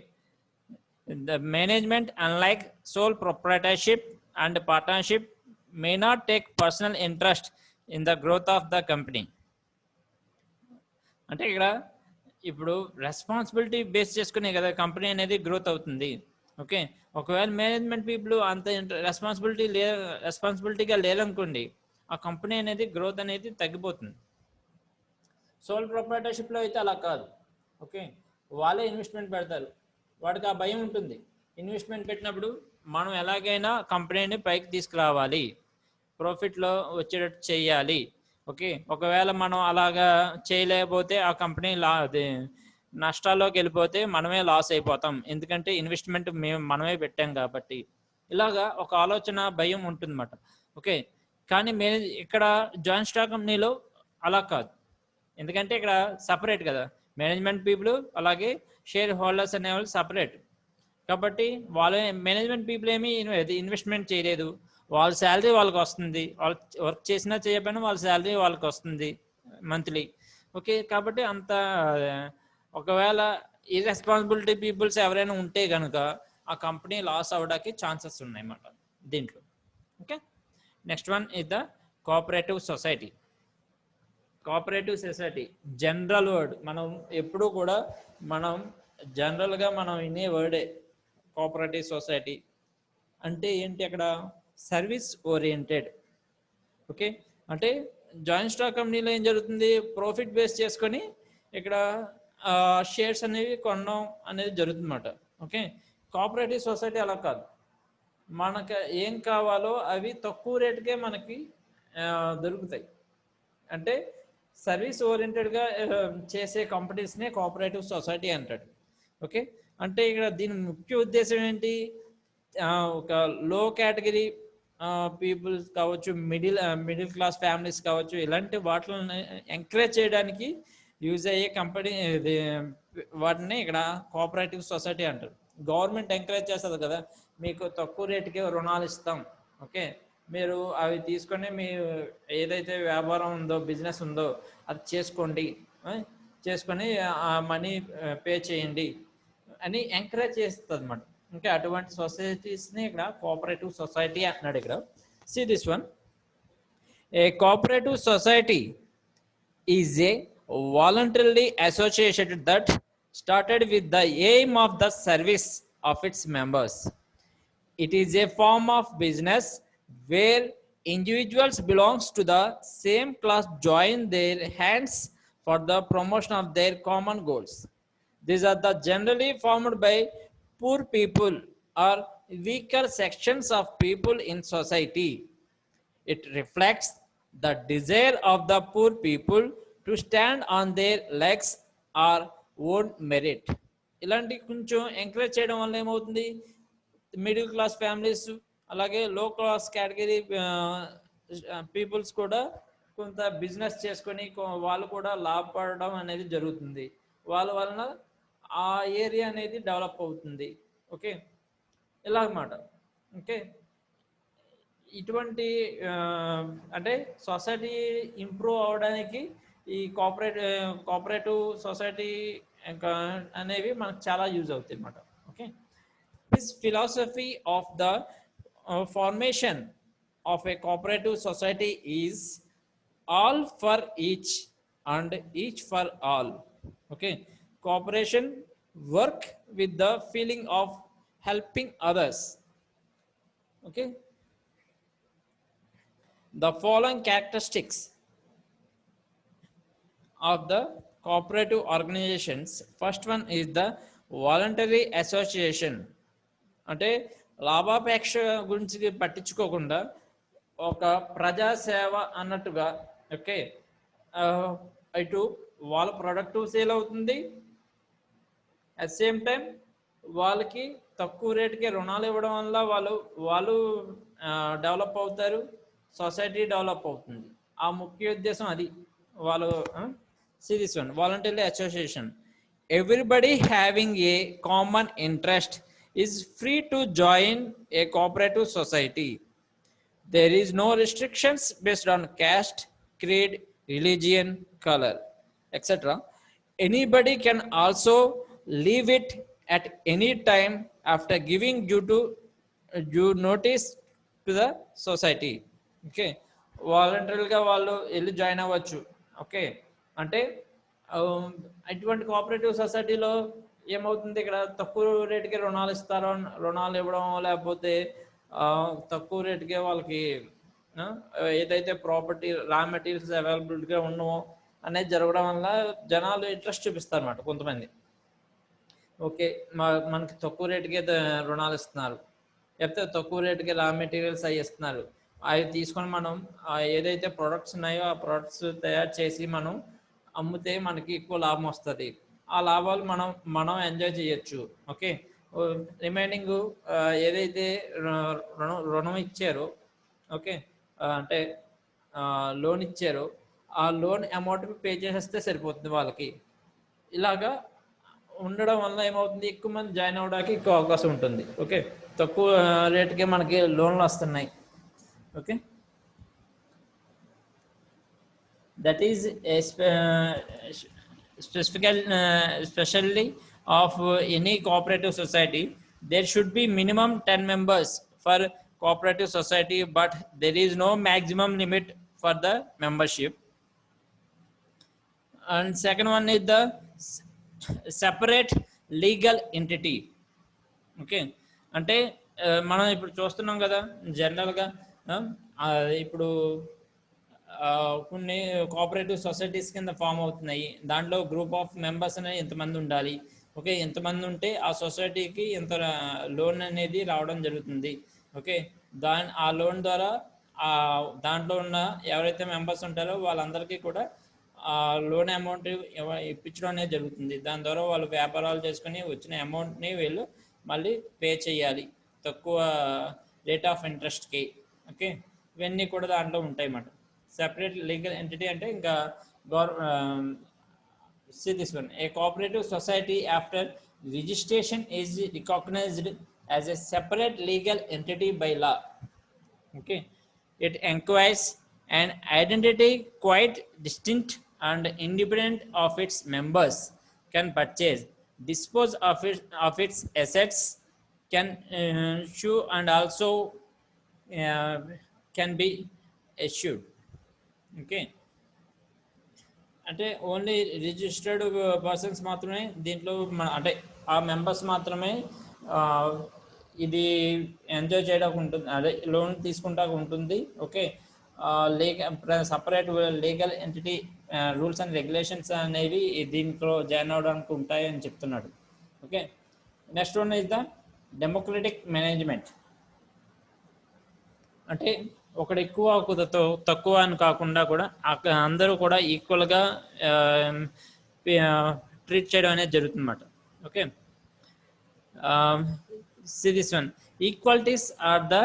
the management, unlike sole proprietorship and partnership, may not take personal interest in the growth of the company. అంటే ఇక్కడ ఇప్పుడు responsibility base చేసుకునే కదా company అనేది growth అవుతుంది. Okay, ఒకవేళ management people అంత రెస్పాన్సిబిలిటీగా లేరనుకోండి, ఆ కంపెనీ అనేది గ్రోత్ అనేది తగ్గిపోతుంది. సోల్ ప్రొప్రైటర్షిప్లో అయితే అలా కాదు. ఓకే, వాళ్ళే ఇన్వెస్ట్మెంట్ పెడతారు, వాడికి ఆ భయం ఉంటుంది. ఇన్వెస్ట్మెంట్ పెట్టినప్పుడు మనం ఎలాగైనా కంపెనీని పైకి తీసుకురావాలి, ప్రాఫిట్లో వచ్చేటట్టు చేయాలి. ఓకే, ఒకవేళ మనం అలాగా చేయలేకపోతే ఆ కంపెనీ నష్టాల్లోకి వెళ్ళిపోతే మనమే లాస్ అయిపోతాం, ఎందుకంటే ఇన్వెస్ట్మెంట్ మనమే పెట్టాం కాబట్టి. ఇలాగా ఒక ఆలోచన భయం ఉంటుందన్నమాట. ఓకే, కానీ ఇక్కడ జాయింట్ స్టాక్ కంపెనీలో అలా కాదు, ఎందుకంటే ఇక్కడ సపరేట్ కదా, మేనేజ్మెంట్ పీపుల్ అలాగే షేర్ హోల్డర్స్ అనేవాళ్ళు సపరేట్ కాబట్టి వాళ్ళ మేనేజ్మెంట్ పీపుల్ ఏమీ ఇన్వెస్ట్మెంట్ చేయలేదు, వాళ్ళ శాలరీ వాళ్ళకి వస్తుంది, వాళ్ళు వర్క్ చేసినా చేయకపోయినా వాళ్ళ శాలరీ వాళ్ళకి వస్తుంది మంత్లీ. ఓకే, కాబట్టి అంత ఒకవేళ ఇర్రెస్పాన్సిబిలిటీ పీపుల్స్ ఎవరైనా ఉంటే కనుక ఆ కంపెనీ లాస్ అవ్వడానికి ఛాన్సెస్ ఉన్నాయి అన్నమాట దీంట్లో. Okay, next one is the cooperative society. Cooperative society general word, మనం ఎప్పుడూ కూడా జనరల్గా మనం వినే వర్డే కోఆపరేటివ్ సొసైటీ అంటే ఏంటి, అక్కడ సర్వీస్ ఓరియంటెడ్. ఓకే, అంటే జాయింట్ స్టాక్ కంపెనీలో ఏం జరుగుతుంది, ప్రాఫిట్ బేస్ చేసుకొని ఇక్కడ షేర్స్ అనేవి కొనడం అనేది జరుగుతుంది అన్నమాట. ఓకే, కోఆపరేటివ్ సొసైటీ అలా కాదు, మనకు ఏం కావాలో అవి తక్కువ రేటుకే మనకి దొరుకుతాయి. అంటే సర్వీస్ ఓరియంటెడ్గా చేసే కంపెనీస్నే కోఆపరేటివ్ సొసైటీ అంటాడు. ఓకే, అంటే ఇక్కడ దీని ముఖ్య ఉద్దేశం ఏంటి, ఒక లో కేటగిరీ పీపుల్స్ కావచ్చు, మిడిల్ క్లాస్ ఫ్యామిలీస్ కావచ్చు, ఇలాంటి వాటిని ఎంకరేజ్ చేయడానికి యూజ్ అయ్యే కంపెనీ వాటిని ఇక్కడ కోఆపరేటివ్ సొసైటీ అంటారు. గవర్నమెంట్ ఎంకరేజ్ చేస్తుంది కదా, మీకు తక్కువ రేటుకే రుణాలు ఇస్తాం, ఓకే మీరు అవి తీసుకొని మీ ఏదైతే వ్యాపారం ఉందో బిజినెస్ ఉందో అది చేసుకోండి, చేసుకొని ఆ మనీ పే చేయండి అని ఎంకరేజ్ చేస్తుంది అనమాట. ఇంకా అటువంటి సొసైటీస్ని ఇక్కడ కోఆపరేటివ్ సొసైటీ అంటున్నాడు ఇక్కడ. C this one, A cooperative society is a voluntarily association that started with the aim of the service of its members. It is a form of business where individuals belongs to the same class join their hands for the promotion of their common goals. These are the generally formed by poor people or weaker sections of people in society. It reflects the desire of the poor people to stand on their legs or own merit. ఇలాంటి కొంచెం encourage చేయడం వల్ల ఏమవుతుంది, middle class families అలాగే లో class category peoples కూడా కొంత business చేసుకొని వాళ్ళు కూడా లాభపడడం అనేది జరుగుతుంది. వాళ్ళ వలన ఆ ఏరియా అనేది డెవలప్ అవుతుంది. ఓకే, ఇలా అన్నమాట. ఓకే, ఇటువంటి అంటే సొసైటీ ఇంప్రూవ్ అవడానికి ఈ కోఆపరేటివ్ సొసైటీ అనేవి మనకు చాలా యూజ్ అవుతాయి అన్నమాట. Okay, this philosophy of the formation of A cooperative society is all for each and each for all. Okay, cooperation work with the feeling of helping others. Okay, the following characteristics of the cooperative organizations. First one is the voluntary association. అంటే లాభాపేక్ష గురించి పట్టించుకోకుండా ఒక ప్రజాసేవ అన్నట్టుగా. Okay, ఇటు వాళ్ళ product sale అవుతుంది, అట్ సేమ్ టైం వాళ్ళకి తక్కువ రేటుకి రుణాలు ఇవ్వడం వల్ల వాళ్ళు డెవలప్ అవుతారు, సొసైటీ డెవలప్ అవుతుంది. ఆ ముఖ్య ఉద్దేశం అది. వాళ్ళు see this one, voluntary association. Everybody having a common interest is free to join a cooperative society. There is no restrictions based on caste, creed, religion, color, etc. Anybody can also leave it at any time after giving due notice to the society. Okay, వాలంటరీగా వాళ్ళు వెళ్ళి join అవ్వచ్చు. Okay, అంటే ఇటువంటి cooperative సొసైటీలో ఏమవుతుంది, ఇక్కడ తక్కువ రేటుకి రుణాలు ఇస్తారో, రుణాలు ఇవ్వడం లేకపోతే తక్కువ రేటుకే వాళ్ళకి ఏదైతే ప్రాపర్టీ రా మెటీరియల్స్ అవైలబిలిటీగా ఉండవో అనేది జరగడం వల్ల జనాలు ఇంట్రెస్ట్ చూపిస్తారు అన్నమాట కొంతమంది. ఓకే, మనకి తక్కువ రేటుకే రుణాలు ఇస్తున్నారు, లేకపోతే తక్కువ రేటుకి రా మెటీరియల్స్ అవి ఇస్తున్నారు, అవి తీసుకొని మనం ఏదైతే ప్రొడక్ట్స్ ఉన్నాయో ఆ ప్రొడక్ట్స్ తయారు చేసి మనం అమ్మితే మనకి ఎక్కువ లాభం వస్తుంది. ఆ లాభాలు మనం ఎంజాయ్ చేయొచ్చు. ఓకే, రిమైనింగ్ ఏదైతే రుణం ఇచ్చారో, ఓకే, అంటే లోన్ ఇచ్చారో ఆ లోన్ అమౌంట్ పే చేసేస్తే సరిపోతుంది వాళ్ళకి. ఇలాగా ఉండడం వల్ల ఏమవుతుంది, ఎక్కువ మంది జాయిన్ అవ్వడానికి ఎక్కువ అవకాశం ఉంటుంది. ఓకే, తక్కువ రేటుకే మనకి లోన్లు వస్తున్నాయి. Okay, that is a specially of any cooperative society. There should be minimum 10 members for cooperative society, but there is no maximum limit for the membership. And second one is the separate legal entity. Okay, అంటే మనం ఇప్పుడు చూస్తున్నాం కదా జనరల్గా ఇప్పుడు కొన్ని cooperative societies కింద form అవుతున్నాయి. దాంట్లో గ్రూప్ ఆఫ్ మెంబర్స్ అనేది ఎంతమంది ఉండాలి, ఓకే, ఎంతమంది ఉంటే ఆ సొసైటీకి ఎంత లోన్ అనేది రావడం జరుగుతుంది. ఓకే, ఆ లోన్ ద్వారా దాంట్లో ఉన్న ఎవరైతే మెంబర్స్ ఉంటారో వాళ్ళందరికీ కూడా ఆ లోన్ అమౌంట్ ఇప్పించడం అనేది జరుగుతుంది. దాని ద్వారా వాళ్ళు వ్యాపారాలు చేసుకుని వచ్చిన అమౌంట్ని వీళ్ళు మళ్ళీ పే చేయాలి తక్కువ రేట్ ఆఫ్ ఇంట్రెస్ట్కి. ఓకే, ఇవన్నీ కూడా దాంట్లో ఉంటాయి అన్నమాట. సెపరేట్ లీగల్ ఎంటిటీ అంటే ఇంకా see this one, a cooperative society after registration is recognized as a separate legal entity by law. Okay, It acquires an identity quite distinct and independent of its members, can purchase, dispose of its assets, can issue, and also uh, can be issued. Okay, అంటే only registered persons మాత్రమే దీంట్లో అంటే ఆ members మాత్రమే ఆ, ఇది enjoy చేయడానికి ఉంటుంది, అదే లోన్ తీసుకుంటానికి ఉంటుంది. Okay, separate legal entity rules and regulations అనేవి దీంట్లో జాయిన్ అవడానికి ఉంటాయి అని చెప్తున్నాడు. Okay, next one is the democratic management. అంటే ఒకడు ఎక్కువ ఒకరితో తక్కువ అని కాకుండా కూడా అందరూ కూడా ఈక్వల్గా ట్రీట్ చేయడం అనేది జరుగుతుంది అన్నమాట. Okay, see this one, equalities are the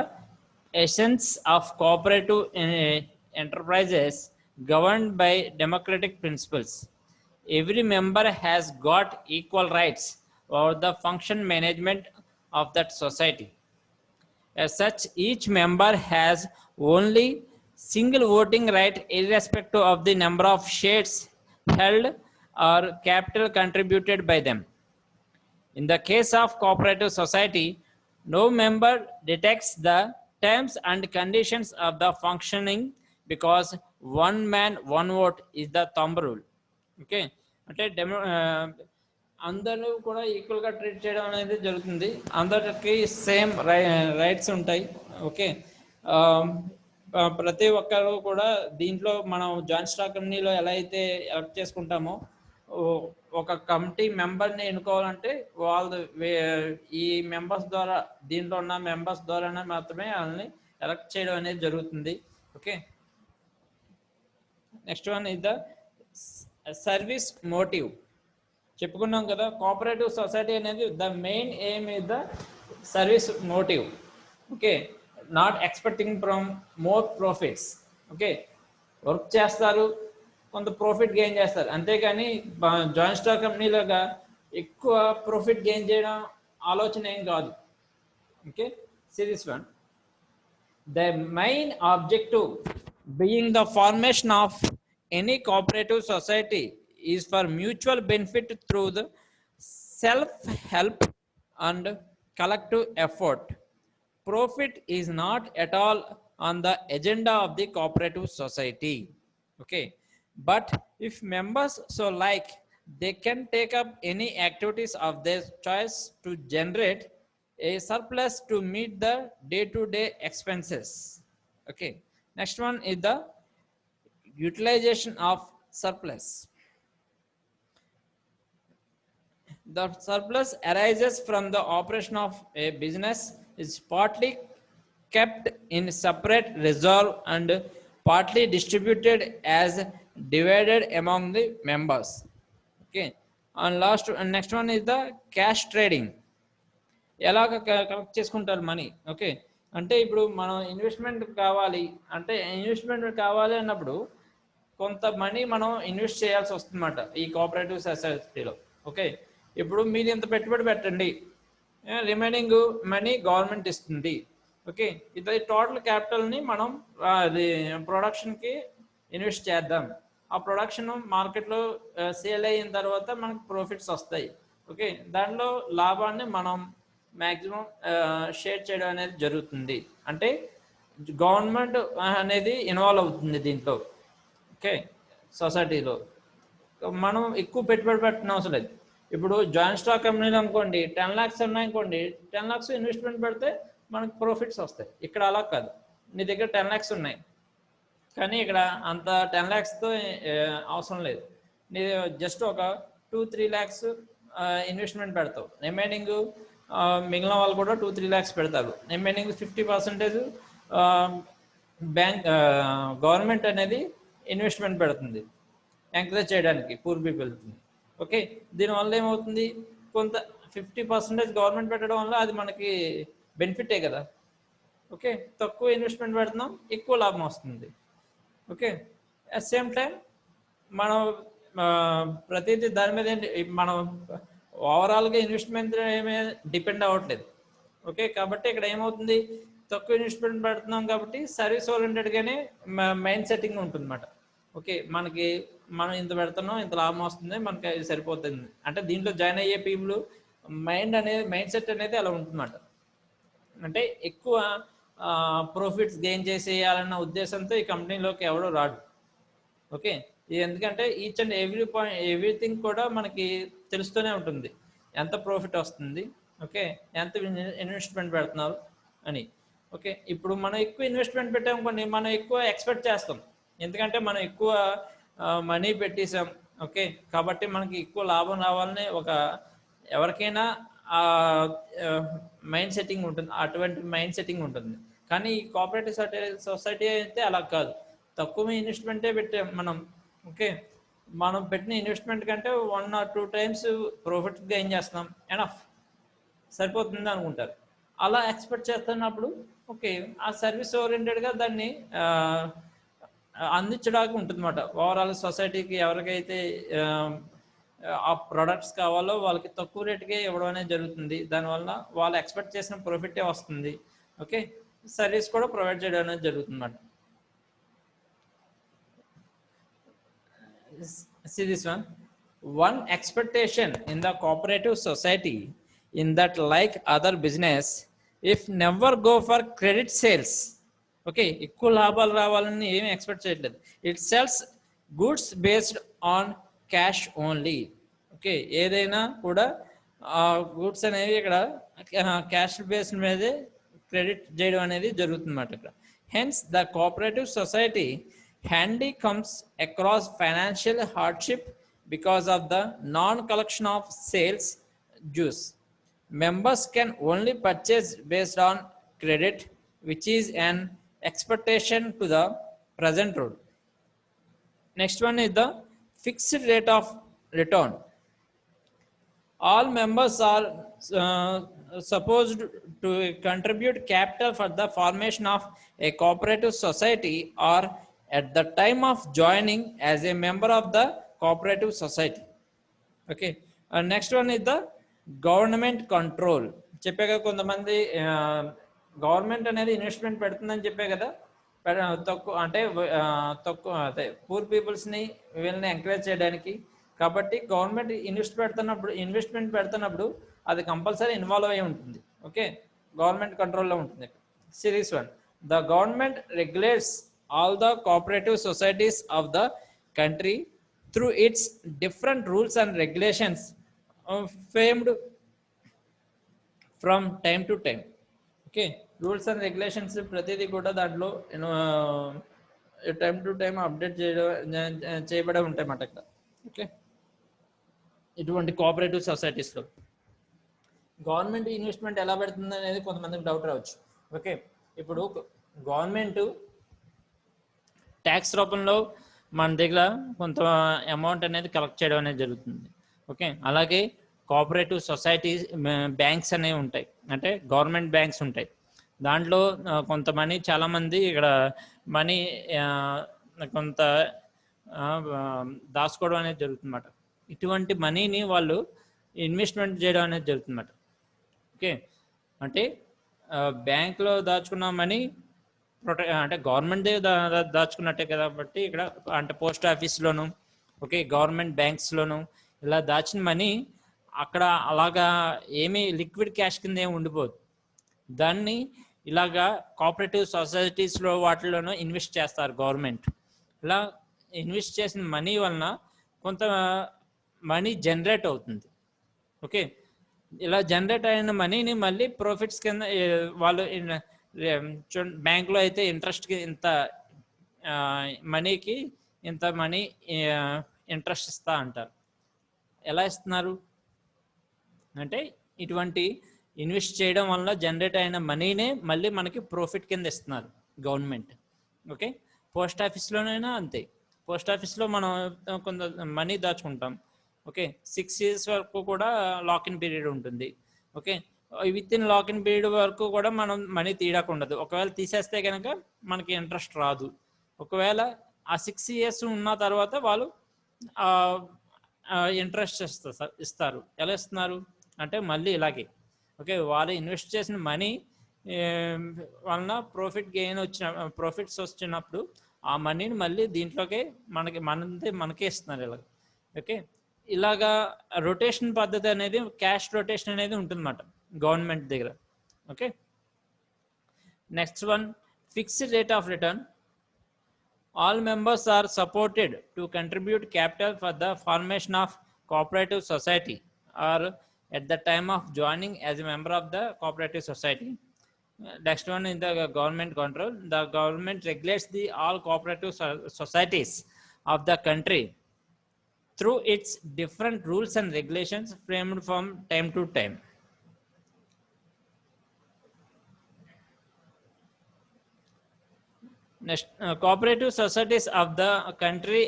essence of cooperative enterprises governed by democratic principles. Every member has got equal rights over the function management of that society. As such, each member has only single voting right irrespective of the number of shares held or capital contributed by them. In the case of cooperative society, no member detects the terms and conditions of the functioning because one man, one vote is the thumb rule. Okay, అంటే అందరూ కూడా ఈక్వల్గా treat చేయడం అనేది జరుగుతుంది, అందరికి same rights ఉంటాయి. Okay, ప్రతి ఒక్కరు కూడా దీంట్లో మనం జాయింట్ స్టాక్ కంపెనీలో ఎలా అయితే ఎలక్ట్ చేసుకుంటామో ఒక కమిటీ మెంబర్ని ఎన్నుకోవాలంటే వాళ్ళు ఈ మెంబర్స్ ద్వారా, దీంట్లో ఉన్న మెంబర్స్ ద్వారానే మాత్రమే వాళ్ళని ఎలక్ట్ చేయడం అనేది జరుగుతుంది. Okay, next one is the service motive. చెప్పుకున్నాం కదా, కోఆపరేటివ్ సొసైటీ అనేది the main aim is the service motive. Okay, not expecting from more profits. Okay, work చేస్తారు, కొంత ప్రాఫిట్ గెయిన్ చేస్తారు, అంతేకాని జాయింట్ స్టాక్ కంపెనీలుగా ఎక్కువ ప్రాఫిట్ గెయిన్ చేయడం ఆలోచన ఏం కాదు. Okay, see this one, the main objective being the formation of any cooperative society is for mutual benefit through the self-help and collective effort. Profit is not at all on the agenda of the cooperative society. Okay, but if members so like, they can take up any activities of their choice to generate a surplus to meet the day-to-day expenses. Okay, next one is the utilization of surplus. The surplus arises from the operation of a business, is partly kept in separate reserve and partly distributed as divided among the members. Okay, and next one is the cash trading. ఎలాగ collect చేసుకుంటారు money. Okay, అంటే ఇప్పుడు మనం investment కావాలి అన్నప్పుడు కొంత money మనం invest చేయాల్సి వస్తుందన్నమాట ఈ కోఆపరేటివ్ సొసైటీలో. ఓకే, ఇప్పుడు మీరు ఇంత పెట్టుబడి పెట్టండి, రిమైనింగ్ మనీ గవర్నమెంట్ ఇస్తుంది. ఓకే, ఇది టోటల్ క్యాపిటల్ని మనం ప్రొడక్షన్కి ఇన్వెస్ట్ చేద్దాం, ఆ ప్రొడక్షన్ మార్కెట్లో సేల్ అయిన తర్వాత మనకు ప్రాఫిట్స్ వస్తాయి. ఓకే, దాంట్లో లాభాన్ని మనం మ్యాక్సిమం షేర్ చేయడం అనేది జరుగుతుంది, అంటే గవర్నమెంట్ అనేది ఇన్వాల్వ్ అవుతుంది దీంట్లో. ఓకే, సొసైటీలో మనం ఎక్కువ పెట్టుబడి పెట్టిన అవసరం లేదు. ఇప్పుడు జాయింట్ స్టాక్ కంపెనీలు అనుకోండి 10 lakhs ఉన్నాయనుకోండి, 10 lakhs ఇన్వెస్ట్మెంట్ పెడితే మనకు ప్రాఫిట్స్ వస్తాయి. ఇక్కడ అలా కాదు, నీ దగ్గర 10 lakhs ఉన్నాయి కానీ ఇక్కడ అంత 10 lakhsతో అవసరం లేదు, నీ జస్ట్ ఒక 2-3 lakhs ఇన్వెస్ట్మెంట్ పెడతావు, రిమైనింగ్ మిగిలిన వాళ్ళు కూడా 2-3 lakhs పెడతారు, రిమైనింగ్ 50% బ్యాంక్ గవర్నమెంట్ అనేది ఇన్వెస్ట్మెంట్ పెడుతుంది ఎంకరేజ్ చేయడానికి పూర్ పీపుల్ని. ఓకే, దీనివల్ల ఏమవుతుంది, కొంత 50% గవర్నమెంట్ పెట్టడం వల్ల అది మనకి బెనిఫిటే కదా. ఓకే, తక్కువ ఇన్వెస్ట్మెంట్ పెడుతున్నాం, ఎక్కువ లాభం వస్తుంది. ఓకే, అట్ సేమ్ టైం మనం ప్రతిదీ దాని మీద మనం ఓవరాల్గా ఇన్వెస్ట్మెంట్ ఏమీ డిపెండ్ అవ్వట్లేదు. ఓకే, కాబట్టి ఇక్కడ ఏమవుతుంది, తక్కువ ఇన్వెస్ట్మెంట్ పెడుతున్నాం కాబట్టి సర్వీస్ ఓరియంటెడ్గానే మైండ్ సెట్టింగ్ ఉంటుంది అన్నమాట. ఓకే, మనం ఇంత పెడుతున్నాం, ఇంత లాభం వస్తుంది, మనకి అది సరిపోతుంది అంటే దీంట్లో జాయిన్ అయ్యే పీపుల్ మైండ్ సెట్ అనేది అలా ఉంటుందన్నమాట. అంటే ఎక్కువ ప్రాఫిట్స్ గెయిన్ చేసేయాలన్న ఉద్దేశంతో ఈ కంపెనీలోకి ఎవడో రాడు. ఓకే, ఇది ఎందుకంటే ఈచ్ అండ్ ఎవ్రీథింగ్ కూడా మనకి తెలుస్తూనే ఉంటుంది, ఎంత ప్రాఫిట్ వస్తుంది, ఓకే, ఎంత ఇన్వెస్ట్మెంట్ పెడుతున్నారు అని. ఓకే, ఇప్పుడు మనం ఎక్కువ ఇన్వెస్ట్మెంట్ పెట్టామనుకోండి, మనం ఎక్కువ ఎక్స్పెక్ట్ చేస్తాం, ఎందుకంటే మనం ఎక్కువ మనీ పెట్టేసాం. ఓకే, కాబట్టి మనకి ఎక్కువ లాభం రావాలని ఎవరికైనా మైండ్ సెట్టింగ్ ఉంటుంది, అటువంటి మైండ్ సెట్టింగ్ ఉంటుంది. కానీ ఈ కోఆపరేటివ్ సొసైటీ అయితే అలా కాదు, తక్కువ ఇన్వెస్ట్మెంటే పెట్టాం మనం. ఓకే, మనం పెట్టిన ఇన్వెస్ట్మెంట్ కంటే 1 or 2 times ప్రాఫిట్ గెయిన్ చేస్తున్నాం, ఎనఫ్ సరిపోతుంది అనుకుంటారు. అలా ఎక్స్పెక్ట్ చేస్తున్నప్పుడు ఓకే, ఆ సర్వీస్ ఓరియంటెడ్గా దాన్ని అందించడానికి ఉంటుంది అన్నమాట. ఓవరాల్ సొసైటీకి ఎవరికైతే ఆ ప్రొడక్ట్స్ కావాలో వాళ్ళకి తక్కువ రేటుకే ఇవ్వడం అనేది జరుగుతుంది. దానివల్ల వాళ్ళు ఎక్స్పెక్ట్ చేసిన ప్రాఫిటే వస్తుంది. ఓకే, సర్వీస్ కూడా ప్రొవైడ్ చేయడం అనేది జరుగుతుంది అన్నమాట. See this one expectation in the cooperative society in that like other business, if never go for credit sales. Okay, ఎక్కువ లాభాలు రావాలని ఏమి ఎక్స్పెక్ట్ చేయట్లేదు. It cells goods based on cash only. Okay, ఏదైనా కూడా గూడ్స్ అనేవి ఇక్కడ క్యాష్ బేస్డ్ మీదే క్రెడిట్ చేయడం అనేది జరుగుతుంది అన్నమాట ఇక్కడ. Hence the cooperative society handy comes across financial hardship because of the non-collection of sales dues. Members can only purchase based on credit, which is an expectation to the present rule. Next one is the fixed rate of return. All members are supposed to contribute capital for the formation of a cooperative society or at the time of joining as a member of the cooperative society. Okay, next one is the government control. చెప్పే కదా కొంతమంది government అనేది investment పెడుతుందని చెప్పే కదా, తక్కువ అదే poor పీపుల్స్ని వీళ్ళని ఎంకరేజ్ చేయడానికి. కాబట్టి గవర్నమెంట్ ఇన్వెస్ట్మెంట్ పెడుతున్నప్పుడు అది కంపల్సరీ ఇన్వాల్వ్ అయి ఉంటుంది. ఓకే, గవర్నమెంట్ కంట్రోల్లో ఉంటుంది. Series 1, the government regulates all the cooperative societies of the country through its different rules and regulations framed from time to time. Okay, rules and regulations ప్రతిదీ కూడా దాంట్లో time to time update చేయబడి ఉంటాయి అన్నమాట ఇక్కడ. Okay, ఇటువంటి cooperative సొసైటీస్లో government investment ఎలా పెడుతుంది అనేది కొంతమందికి డౌట్ రావచ్చు. ఓకే, ఇప్పుడు గవర్నమెంట్ ట్యాక్స్ రూపంలో మన దగ్గర కొంత అమౌంట్ అనేది కలెక్ట్ చేయడం అనేది జరుగుతుంది. ఓకే, అలాగే కోఆపరేటివ్ సొసైటీస్ బ్యాంక్స్ అనేవి ఉంటాయి, అంటే గవర్నమెంట్ బ్యాంక్స్ ఉంటాయి. దాంట్లో కొంత మనీ చాలామంది ఇక్కడ మనీ కొంత దాచుకోవడం అనేది జరుగుతుందన్నమాట. ఇటువంటి మనీని వాళ్ళు ఇన్వెస్ట్మెంట్ చేయడం అనేది జరుగుతుందన్నమాట. ఓకే, అంటే బ్యాంక్లో దాచుకున్న మనీ అంటే గవర్నమెంట్ దాచుకున్నట్టే కాబట్టి ఇక్కడ అంటే పోస్ట్ ఆఫీస్లోను, ఓకే, గవర్నమెంట్ బ్యాంక్స్లోను ఇలా దాచిన మనీ అక్కడ అలాగా ఏమీ లిక్విడ్ క్యాష్ కింద ఏమి ఉండిపోదు. దాన్ని ఇలాగా కోఆపరేటివ్ సొసైటీస్లో వాటిలోనూ ఇన్వెస్ట్ చేస్తారు గవర్నమెంట్. ఇలా ఇన్వెస్ట్ చేసిన మనీ వలన కొంత మనీ జనరేట్ అవుతుంది. ఓకే, ఇలా జనరేట్ అయిన మనీని మళ్ళీ ప్రాఫిట్స్ కింద వాళ్ళు బ్యాంకులో అయితే ఇంట్రెస్ట్కి ఇంత మనీకి ఇంత మనీ ఇంట్రెస్ట్ ఇస్తా అంటారు. ఎలా ఇస్తున్నారు అంటే ఇటువంటి ఇన్వెస్ట్ చేయడం వల్ల జనరేట్ అయిన మనీనే మళ్ళీ మనకి ప్రాఫిట్ కింద ఇస్తున్నారు గవర్నమెంట్. ఓకే, పోస్ట్ ఆఫీస్లోనైనా అంతే. పోస్ట్ ఆఫీస్లో మనం కొంత మనీ దాచుకుంటాం. ఓకే, 6 years వరకు కూడా లాక్-ఇన్ పీరియడ్ ఉంటుంది. Okay, with in lock-in period వరకు కూడా మనం మనీ తీయడానికి ఉండదు. ఒకవేళ తీసేస్తే కనుక మనకి ఇంట్రెస్ట్ రాదు. ఒకవేళ ఆ 6 years ఉన్న తర్వాత వాళ్ళు ఇంట్రెస్ట్ ఇస్తారు. ఎలా ఇస్తున్నారు అంటే మళ్ళీ ఇలాగే. ఓకే, వాళ్ళు ఇన్వెస్ట్ చేసిన మనీ వలన ప్రాఫిట్స్ వచ్చినప్పుడు ఆ మనీని మళ్ళీ దీంట్లోకే మనకే ఇస్తున్నారు ఇలా. ఓకే, ఇలాగా రొటేషన్ పద్ధతి అనేది, క్యాష్ రొటేషన్ అనేది ఉంటుందన్నమాట గవర్నమెంట్ దగ్గర. Okay, next one, fixed rate of return. All members are supported to contribute capital for the formation of cooperative society or at the time of joining as a member of the cooperative society. Next one is the government control. The government regulates the all cooperative societies of the country through its different rules and regulations framed from time to time. Next, cooperative societies of the country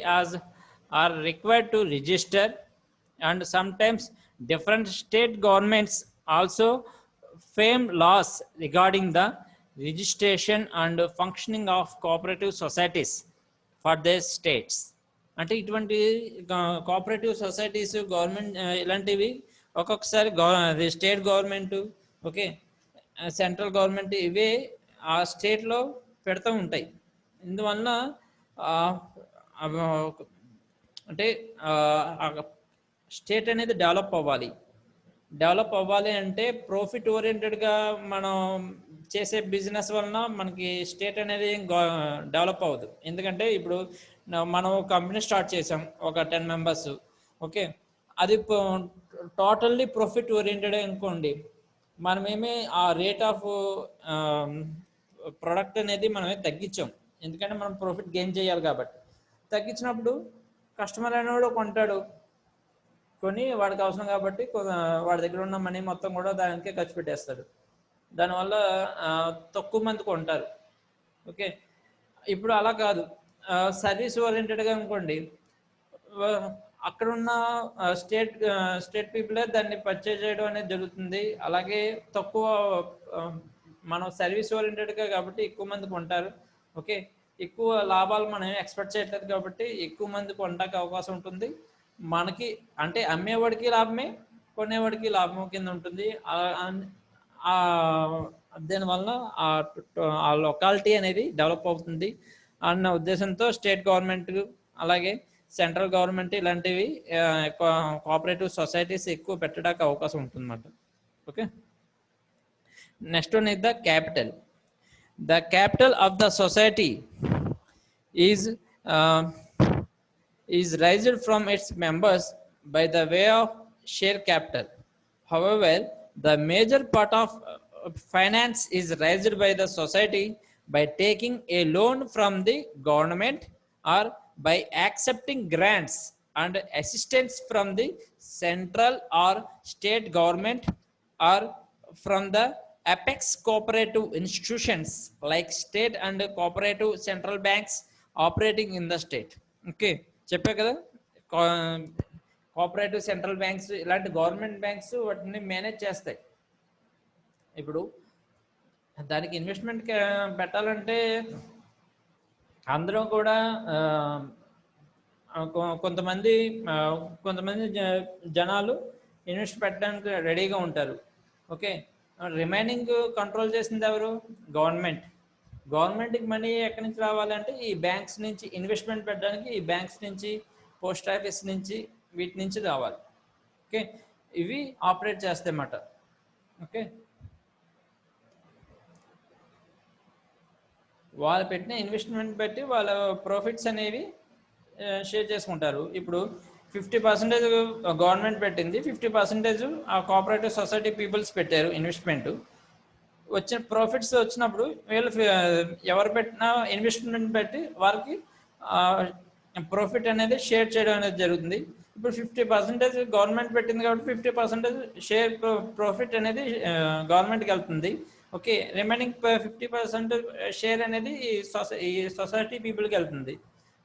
are required to register, and sometimes different state governments also frame laws regarding the registration and functioning of cooperative societies for their states. అంటే ఇటువంటి cooperative societies government ఇలాంటివి ఒక్కొక్కసారి state government, okay, central government ఇవే ఆ స్టేట్లో పెడతా ఉంటాయి. ఇందువలన అంటే స్టేట్ అనేది డెవలప్ అవ్వాలి అంటే ప్రాఫిట్ ఓరియంటెడ్గా మనం చేసే బిజినెస్ వలన మనకి స్టేట్ అనేది డెవలప్ అవ్వదు. ఎందుకంటే ఇప్పుడు మనం కంపెనీ స్టార్ట్ చేసాం ఒక 10 మెంబర్స్, ఓకే, అది టోటల్లీ ప్రాఫిట్ ఓరియంటెడ్ అనుకోండి, మనమేమి ఆ రేట్ ఆఫ్ ప్రొడక్ట్ అనేది మనమే తగ్గించాం, ఎందుకంటే మనం ప్రాఫిట్ గెయిన్ చేయాలి కాబట్టి. తగ్గించినప్పుడు కస్టమర్ అనేవాడు కొంటాడు, కొని వాడికి అవసరం కాబట్టి వాడి దగ్గర ఉన్న మనీ మొత్తం కూడా దానికే ఖర్చు పెట్టేస్తాడు. దానివల్ల తక్కువ మంది కొంటారు. ఓకే, ఇప్పుడు అలా కాదు, సర్వీస్ ఓరియంటెడ్గా అనుకోండి, అక్కడున్న స్టేట్ పీపులే దాన్ని పర్చేజ్ చేయడం అనేది జరుగుతుంది. అలాగే తక్కువ మనం సర్వీస్ ఓరియంటెడ్గా కాబట్టి ఎక్కువ మంది కొంటారు. ఓకే, ఎక్కువ లాభాలు మనం ఎక్స్పెక్ట్ చేయట్లేదు కాబట్టి ఎక్కువ మంది కొనడానికి అవకాశం ఉంటుంది. మనకి అంటే అమ్మేవాడికి లాభమే, కొనేవాడికి లాభం కింద ఉంటుంది. దీనివల్ల ఆ లొకాలిటీ అనేది డెవలప్ అవుతుంది అన్న ఉద్దేశంతో స్టేట్ గవర్నమెంట్ అలాగే సెంట్రల్ గవర్నమెంట్ ఇలాంటివి కోఆపరేటివ్ సొసైటీస్ ఎక్కువ పెట్టడానికి అవకాశం ఉంటుంది అన్నమాట. Okay, next one is the capital. The capital of the society is raised from its members by the way of share capital. However, the major part of finance is raised by the society by taking a loan from the government or by accepting grants and assistance from the central or state government or from the apex cooperative institutions like state and cooperative central banks operating in the state. Okay, చెప్పే కదా, cooperative central banks ఇలాంటి government banks వాటిని manage చేస్తాయి. ఇప్పుడు దానికి investment పెట్టాలంటే అందరూ కూడా కొంతమంది జనాలు ఇన్వెస్ట్ పెట్టడానికి రెడీగా ఉంటారు. ఓకే, రిమైనింగ్ కంట్రోల్ చేసింది ఎవరు? గవర్నమెంట్కి మనీ ఎక్కడి నుంచి రావాలంటే ఈ బ్యాంక్స్ నుంచి, ఇన్వెస్ట్మెంట్ పెట్టడానికి ఈ బ్యాంక్స్ నుంచి, పోస్ట్ ఆఫీస్ నుంచి, వీటి నుంచి రావాలి. ఓకే, ఇవి ఆపరేట్ చేస్తాయి అన్నమాట. ఓకే, వాళ్ళు పెట్టిన ఇన్వెస్ట్మెంట్ బట్టి వాళ్ళ ప్రాఫిట్స్ అనేవి షేర్ చేసుకుంటారు. ఇప్పుడు 50% గవర్నమెంట్ పెట్టింది, 50% ఆ కోఆపరేటివ్ సొసైటీ పీపుల్స్ పెట్టారు ఇన్వెస్ట్మెంట్. వచ్చిన ప్రాఫిట్స్ వచ్చినప్పుడు వీళ్ళు ఎవరు పెట్టిన ఇన్వెస్ట్మెంట్ పెట్టి వారికి ప్రాఫిట్ అనేది షేర్ చేయడం అనేది జరుగుతుంది. ఇప్పుడు 50% గవర్నమెంట్ పెట్టింది కాబట్టి 50% షేర్ ప్రాఫిట్ అనేది గవర్నమెంట్కి వెళ్తుంది. ఓకే, రిమైనింగ్ 50% షేర్ అనేది ఈ సొసైటీ పీపుల్కి వెళ్తుంది.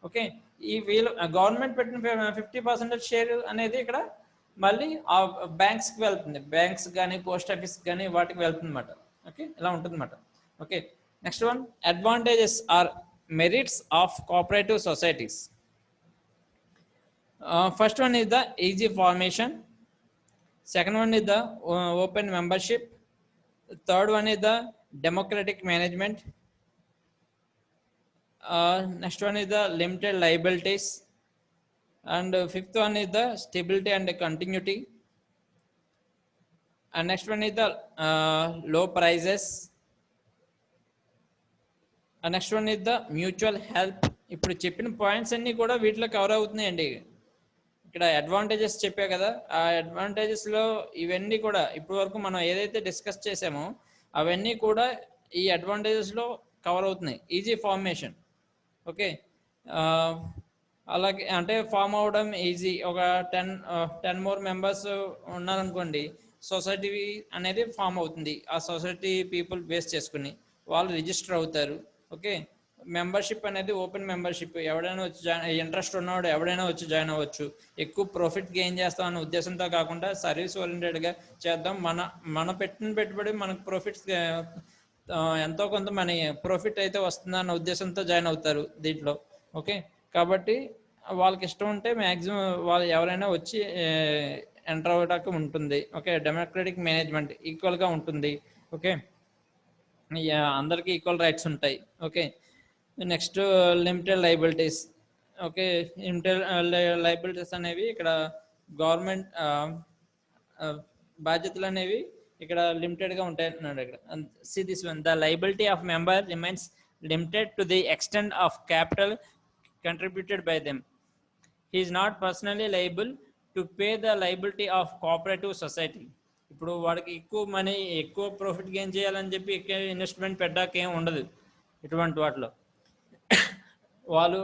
ఓకే, ఈ వీళ్ళు గవర్నమెంట్ పెట్టిన 50% షేర్ అనేది ఇక్కడ మళ్ళీ ఆ బ్యాంక్స్కి వెళ్తుంది, బ్యాంక్స్ కానీ పోస్ట్ ఆఫీస్ కానీ వాటికి వెళ్తుంది అన్నమాట. ఓకే, ఇలా ఉంటుంది అన్నమాట. Okay, next one, advantages or merits of cooperative societies. First one is the easy formation, second one is the open membership, third one is the democratic management. Next one is the limited liabilities, and fifth one is the stability and continuity, and next one is the low prices, and next one is the mutual help. ఇప్పుడు చెప్పిన points అన్ని కూడా వీటిలో cover అవుతున్నాయండి. ఇక్కడ advantages చెప్పా కదా, ఆ అడ్వాంటేజెస్లో ఇవన్నీ కూడా ఇప్పటి వరకు మనం ఏదైతే డిస్కస్ చేసామో అవన్నీ కూడా ఈ అడ్వాంటేజెస్లో కవర్ అవుతున్నాయి. Easy formation, okay. అలాగే అంటే ఫామ్ అవడం ఈజీ. ఒక 10 మోర్ మెంబర్స్ ఉన్నారనుకోండి, సొసైటీ అనేది ఫామ్ అవుతుంది. ఆ సొసైటీ పీపుల్ బేస్ చేసుకుని వాళ్ళు రిజిస్టర్ అవుతారు, ఓకే. మెంబర్షిప్ అనేది ఓపెన్ మెంబర్షిప్, ఎవడైనా వచ్చి ఇంట్రెస్ట్ ఉన్నవాడు ఎవడైనా వచ్చి జాయిన్ అవ్వచ్చు. ఎక్కువ ప్రాఫిట్ గెయిన్ చేస్తాం అనే ఉద్దేశంతో కాకుండా సర్వీస్ ఓరియంటెడ్గా చేద్దాం, మన పెట్టిన పెట్టుబడి మనకు ప్రాఫిట్స్ ఎంతో కొంత మన ప్రాఫిట్ అయితే వస్తుందన్న ఉద్దేశంతో జాయిన్ అవుతారు దీంట్లో, ఓకే. కాబట్టి వాళ్ళకి ఇష్టం ఉంటే మ్యాక్సిమం వాళ్ళు ఎవరైనా వచ్చి ఎంటర్ అవ్వడానికి ఉంటుంది, ఓకే. డెమోక్రటిక్ మేనేజ్మెంట్ ఈక్వల్గా ఉంటుంది, ఓకే. అందరికీ ఈక్వల్ రైట్స్ ఉంటాయి, okay. Next limited liabilities, okay. Limited liabilities అనేవి ఇక్కడ గవర్నమెంట్ బాధ్యతలు అనేవి ఇక్కడ లిమిటెడ్గా ఉంటాయి అంటున్నాడు ఇక్కడ. C this one, the liability of member remains limited to the extent of capital contributed by them. He is not personally liable to pay the liability of cooperative society. ఇప్పుడు వాడికి ఎక్కువ మనీ ఎక్కువ ప్రాఫిట్ గెయిన్ చేయాలని చెప్పి ఎక్కువ investment పెట్టడానికి ఏం ఉండదు. ఇటువంటి వాటిలో వాళ్ళు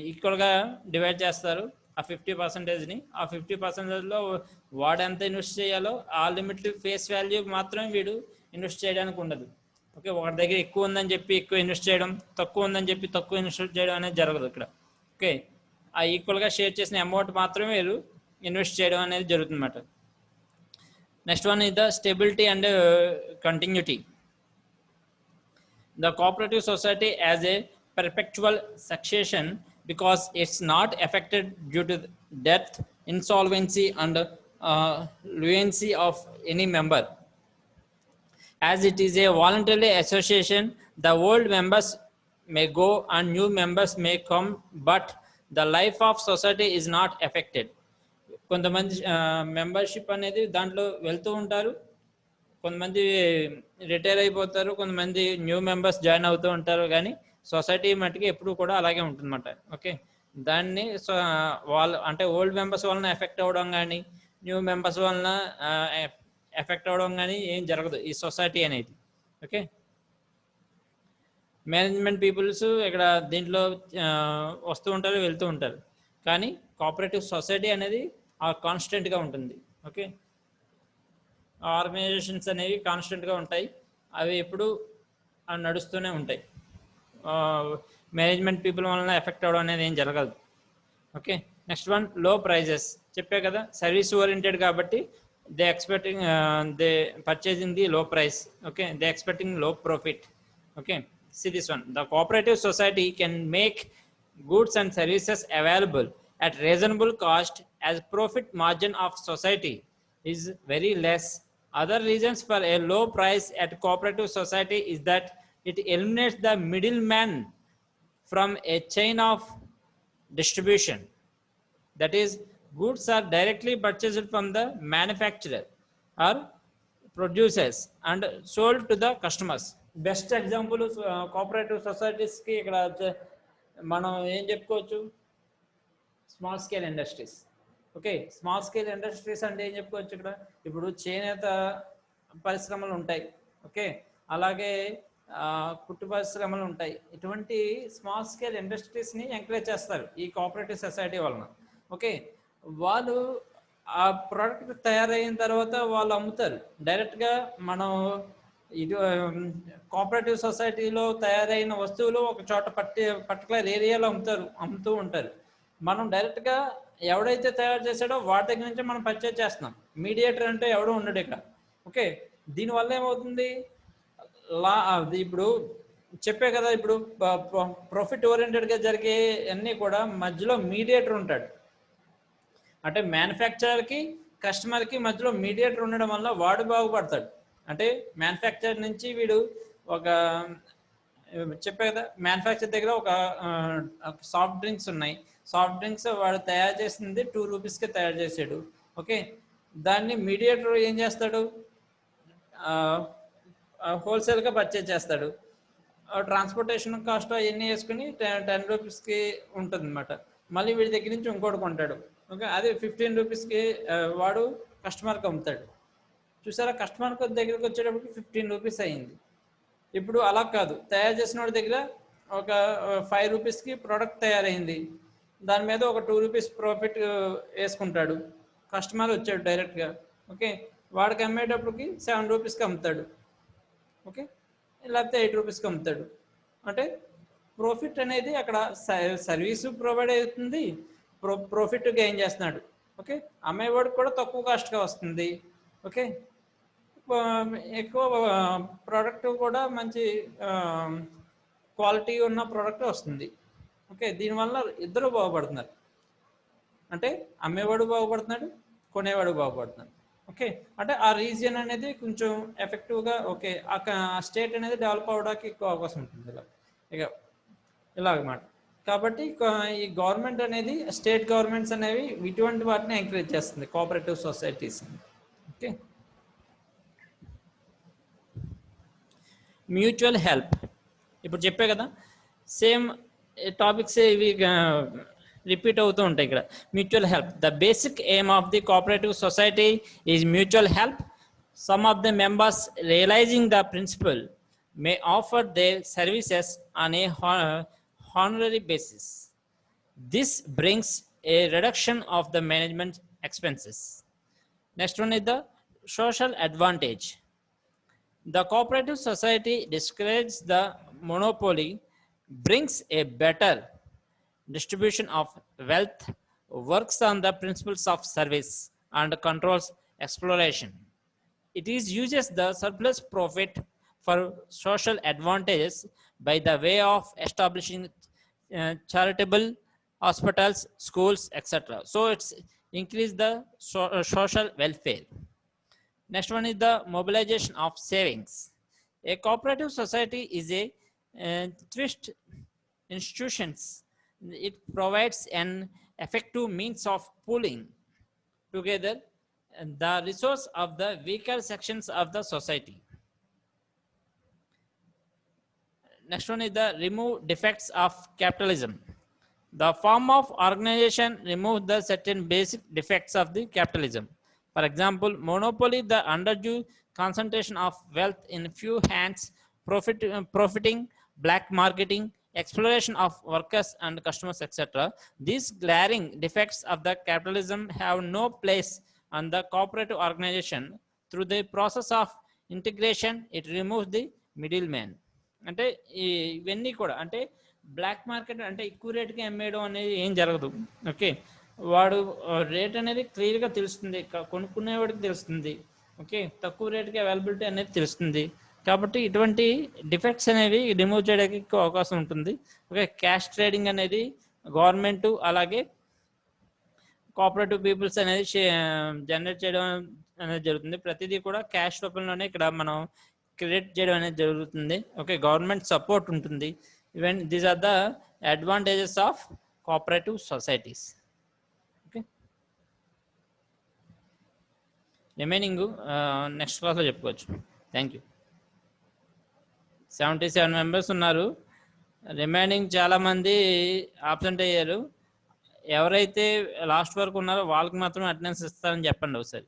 ఈక్వల్గా డివైడ్ చేస్తారు ఆ 50%ని. ఆ 50%లో వాడు ఎంత ఇన్వెస్ట్ చేయాలో ఆ లిమిట్ ఫేస్ వాల్యూ మాత్రమే వీడు ఇన్వెస్ట్ చేయడానికి ఉండదు, ఓకే. ఒకటి దగ్గర ఎక్కువ ఉందని చెప్పి ఎక్కువ ఇన్వెస్ట్ చేయడం, తక్కువ ఉందని చెప్పి తక్కువ ఇన్వెస్ట్ చేయడం అనేది జరగదు ఇక్కడ, ఓకే. ఆ ఈక్వల్గా షేర్ చేసిన అమౌంట్ మాత్రమే వీరు ఇన్వెస్ట్ చేయడం అనేది జరుగుతుంది అన్నమాట. Next one is the stability and continuity. The cooperative society as a perpetual succession because it's not affected due to death, insolvency and lunacy of any member. As it is a voluntary association, the old members may go and new members may come, but the life of society is not affected. కొంతమంది membership అనేది దాంట్లో వెళ్తూ ఉంటారు, కొంతమంది retire అయిపోతారు, కొంతమంది new members join అవుతూ ఉంటారు, కానీ సొసైటీ మట్టుకి ఎప్పుడు కూడా అలాగే ఉంటుందన్నమాట, ఓకే. దాన్ని వాళ్ళు అంటే ఓల్డ్ మెంబర్స్ వలన ఎఫెక్ట్ అవ్వడం కానీ న్యూ మెంబర్స్ వలన ఎఫెక్ట్ అవ్వడం కానీ ఏం జరగదు ఈ సొసైటీ అనేది, ఓకే. మేనేజ్మెంట్ పీపుల్స్ ఇక్కడ దీంట్లో వస్తూ ఉంటారు వెళ్తూ ఉంటారు, కానీ కోఆపరేటివ్ సొసైటీ అనేది కాన్స్టెంట్గా ఉంటుంది, ఓకే. ఆర్గనైజేషన్స్ అనేవి కాన్స్టెంట్గా ఉంటాయి, అవి ఎప్పుడు నడుస్తూనే ఉంటాయి. మేనేజ్మెంట్ పీపుల్ వలన ఎఫెక్ట్ అవ్వడం అనేది ఏం జరగదు, ఓకే. నెక్స్ట్ వన్ లో ప్రైజెస్. చెప్పే కదా సర్వీస్ ఓరియంటెడ్ కాబట్టి దే పర్చేజింగ్ ది లో ప్రైస్, ఓకే. దే ఎక్స్పెక్టింగ్ లో profit, okay. See this one, the cooperative society can make goods and services available at reasonable cost as profit margin of society is very less. Other reasons for a low price at cooperative society is that it eliminates the middleman from a chain of distribution. That is, goods are directly purchased from the manufacturer or producers and sold to the customers. Best example cooperative సొసైటీస్కి ఇక్కడ మనం ఏం చెప్పుకోవచ్చు, small scale industries, okay. Small scale industries అంటే ఏం చెప్పుకోవచ్చు, ఇక్కడ ఇప్పుడు చేనేత పరిశ్రమలు ఉంటాయి, ఓకే. అలాగే కుట్టు పరిశ్రమలు ఉంటాయి. ఇటువంటి స్మాల్ స్కేల్ ఇండస్ట్రీస్ని ఎంకరేజ్ చేస్తారు ఈ కోఆపరేటివ్ సొసైటీ వలన, ఓకే. వాళ్ళు ఆ ప్రోడక్ట్ తయారైన తర్వాత వాళ్ళు అమ్ముతారు డైరెక్ట్గా. మనం ఇది కోఆపరేటివ్ సొసైటీలో తయారైన వస్తువులు ఒక చోట పర్టికులర్ ఏరియాలో అమ్ముతూ ఉంటారు. మనం డైరెక్ట్గా ఎవడైతే తయారు చేశాడో వాడి దగ్గర నుంచి మనం పర్చేజ్ చేస్తున్నాం. మీడియేటర్ అంటే ఎవడో ఉండడు ఇక్కడ, ఓకే. దీనివల్ల ఏమవుతుంది, ఇప్పుడు చెప్పే కదా, ఇప్పుడు ప్రాఫిట్ ఓరియంటెడ్గా జరిగే అన్నీ కూడా మధ్యలో మీడియేటర్ ఉంటాడు. అంటే మ్యానుఫ్యాక్చరర్కి కస్టమర్కి మధ్యలో మీడియేటర్ ఉండడం వల్ల వాడు బాగుపడతాడు, అంటే మ్యానుఫ్యాక్చర్ నుంచి వీడు ఒక చెప్పే కదా, మ్యానుఫ్యాక్చర్ దగ్గర ఒక సాఫ్ట్ డ్రింక్స్ ఉన్నాయి. సాఫ్ట్ డ్రింక్స్ వాడు తయారు చేసింది 2 రూపీస్కి తయారు చేసాడు. ఓకే, దాన్ని మీడియేటర్ ఏం చేస్తాడు, హోల్సేల్గా పర్చేజ్ చేస్తాడు. ట్రాన్స్పోర్టేషన్ కాస్ట్ అవన్నీ వేసుకుని 10 రూపీస్కి ఉంటుంది అనమాట. మళ్ళీ వీడి దగ్గర నుంచి ఇంకోటి కొంటాడు. ఓకే, అదే 15 రూపీస్కి వాడు కస్టమర్కి అమ్ముతాడు. చూసారా, కస్టమర్ దగ్గరికి వచ్చేటప్పటికి 15 రూపీస్ అయ్యింది. ఇప్పుడు అలా కాదు, తయారు చేసిన వాడి దగ్గర ఒక 5 రూపీస్కి ప్రోడక్ట్ తయారైంది, దాని మీద ఒక 2 రూపీస్ ప్రాఫిట్ వేసుకుంటాడు. కస్టమర్ వచ్చాడు డైరెక్ట్గా. ఓకే, వాడికి అమ్మేటప్పటికి 7 రూపీస్కి అమ్ముతాడు. ఓకే, లేకపోతే 8 రూపీస్కి అమ్ముతాడు. అంటే ప్రాఫిట్ అనేది అక్కడ సర్వీసు ప్రొవైడ్ అవుతుంది, ప్రాఫిట్ గెయిన్ చేస్తున్నాడు. ఓకే, అమ్మేవాడికి కూడా తక్కువ కాస్ట్గా వస్తుంది. ఓకే, ఎక్కువ ప్రోడక్ట్ కూడా మంచి క్వాలిటీ ఉన్న ప్రోడక్ట్ వస్తుంది. ఓకే, దీనివల్ల ఇద్దరు బాగుపడుతున్నారు. అంటే అమ్మేవాడు బాగుపడుతున్నాడు, కొనేవాడు బాగుపడుతున్నాడు. ఓకే, అంటే ఆ రీజియన్ అనేది కొంచెం ఎఫెక్టివ్గా, ఓకే, ఆ స్టేట్ అనేది డెవలప్ అవ్వడానికి ఎక్కువ అవకాశం ఉంటుంది. ఇలాగమాట. కాబట్టి ఈ గవర్నమెంట్ అనేది, స్టేట్ గవర్నమెంట్స్ అనేవి ఇటువంటి వాటిని ఎంకరేజ్ చేస్తుంది, cooperative societies. Okay, mutual help ఇప్పుడు చెప్పే కదా, సేమ్ టాపిక్స్ ఇవి రిపీట్ అవుతూ ఉంటాయి ఇక్కడ. Mutual help, the basic aim of the cooperative society is mutual help. Some of the members realizing the principle may offer their services on a honorary basis. This brings a reduction of the management expenses. Next one is the social advantage. The cooperative society discourages the monopoly, brings a better distribution of wealth, works on the principles of service, and controls exploration. It is uses the surplus profit for social advantages by the way of establishing charitable hospitals, schools, etc. So it's increase the social welfare. Next one is the mobilization of savings. A cooperative society is a thrift institutions. It provides an effective means of pooling together the resource of the weaker sections of the society. Next one is the remove defects of capitalism. The form of organization removes the certain basic defects of the capitalism. For example, monopoly, the undue concentration of wealth in few hands, profiting, black marketing, exploration of workers and customers, etc. These glaring defects of the capitalism have no place on the cooperative organization. Through the process of integration, it removes the middleman. అంటే ఇవన్నీ కూడా, అంటే black market అంటే ఎక్కువ రేటుకి అమ్మేయడం అనేది ఏం జరగదు. ఓకే, వాడు రేట్ అనేది క్లియర్గా తెలుస్తుంది, కొనుక్కునేవాడికి తెలుస్తుంది. ఓకే, తక్కువ రేటుకి అవైలబిలిటీ అనేది తెలుస్తుంది. కాబట్టి ఇటువంటి డిఫెక్ట్స్ అనేవి రిమూవ్ చేయడానికి ఎక్కువ అవకాశం ఉంటుంది. ఓకే, క్యాష్ ట్రేడింగ్ అనేది గవర్నమెంట్ అలాగే కోఆపరేటివ్ పీపుల్స్ అనేది జనరేట్ చేయడం అనేది జరుగుతుంది. ప్రతిదీ కూడా క్యాష్ రూపంలోనే ఇక్కడ మనం క్రెడిట్ చేయడం అనేది జరుగుతుంది. ఓకే, గవర్నమెంట్ సపోర్ట్ ఉంటుంది. Even these are the advantages of cooperative societies. Okay, remaining next క్లాస్లో చెప్పుకోవచ్చు. Thank you. 77 మెంబర్స్ ఉన్నారు. రిమైనింగ్ చాలామంది ఆబ్సెంట్ అయ్యారు. ఎవరైతే లాస్ట్ వరకు ఉన్నారో వాళ్ళకి మాత్రం అటెండెన్స్ ఇస్తారని చెప్పండి ఒకసారి.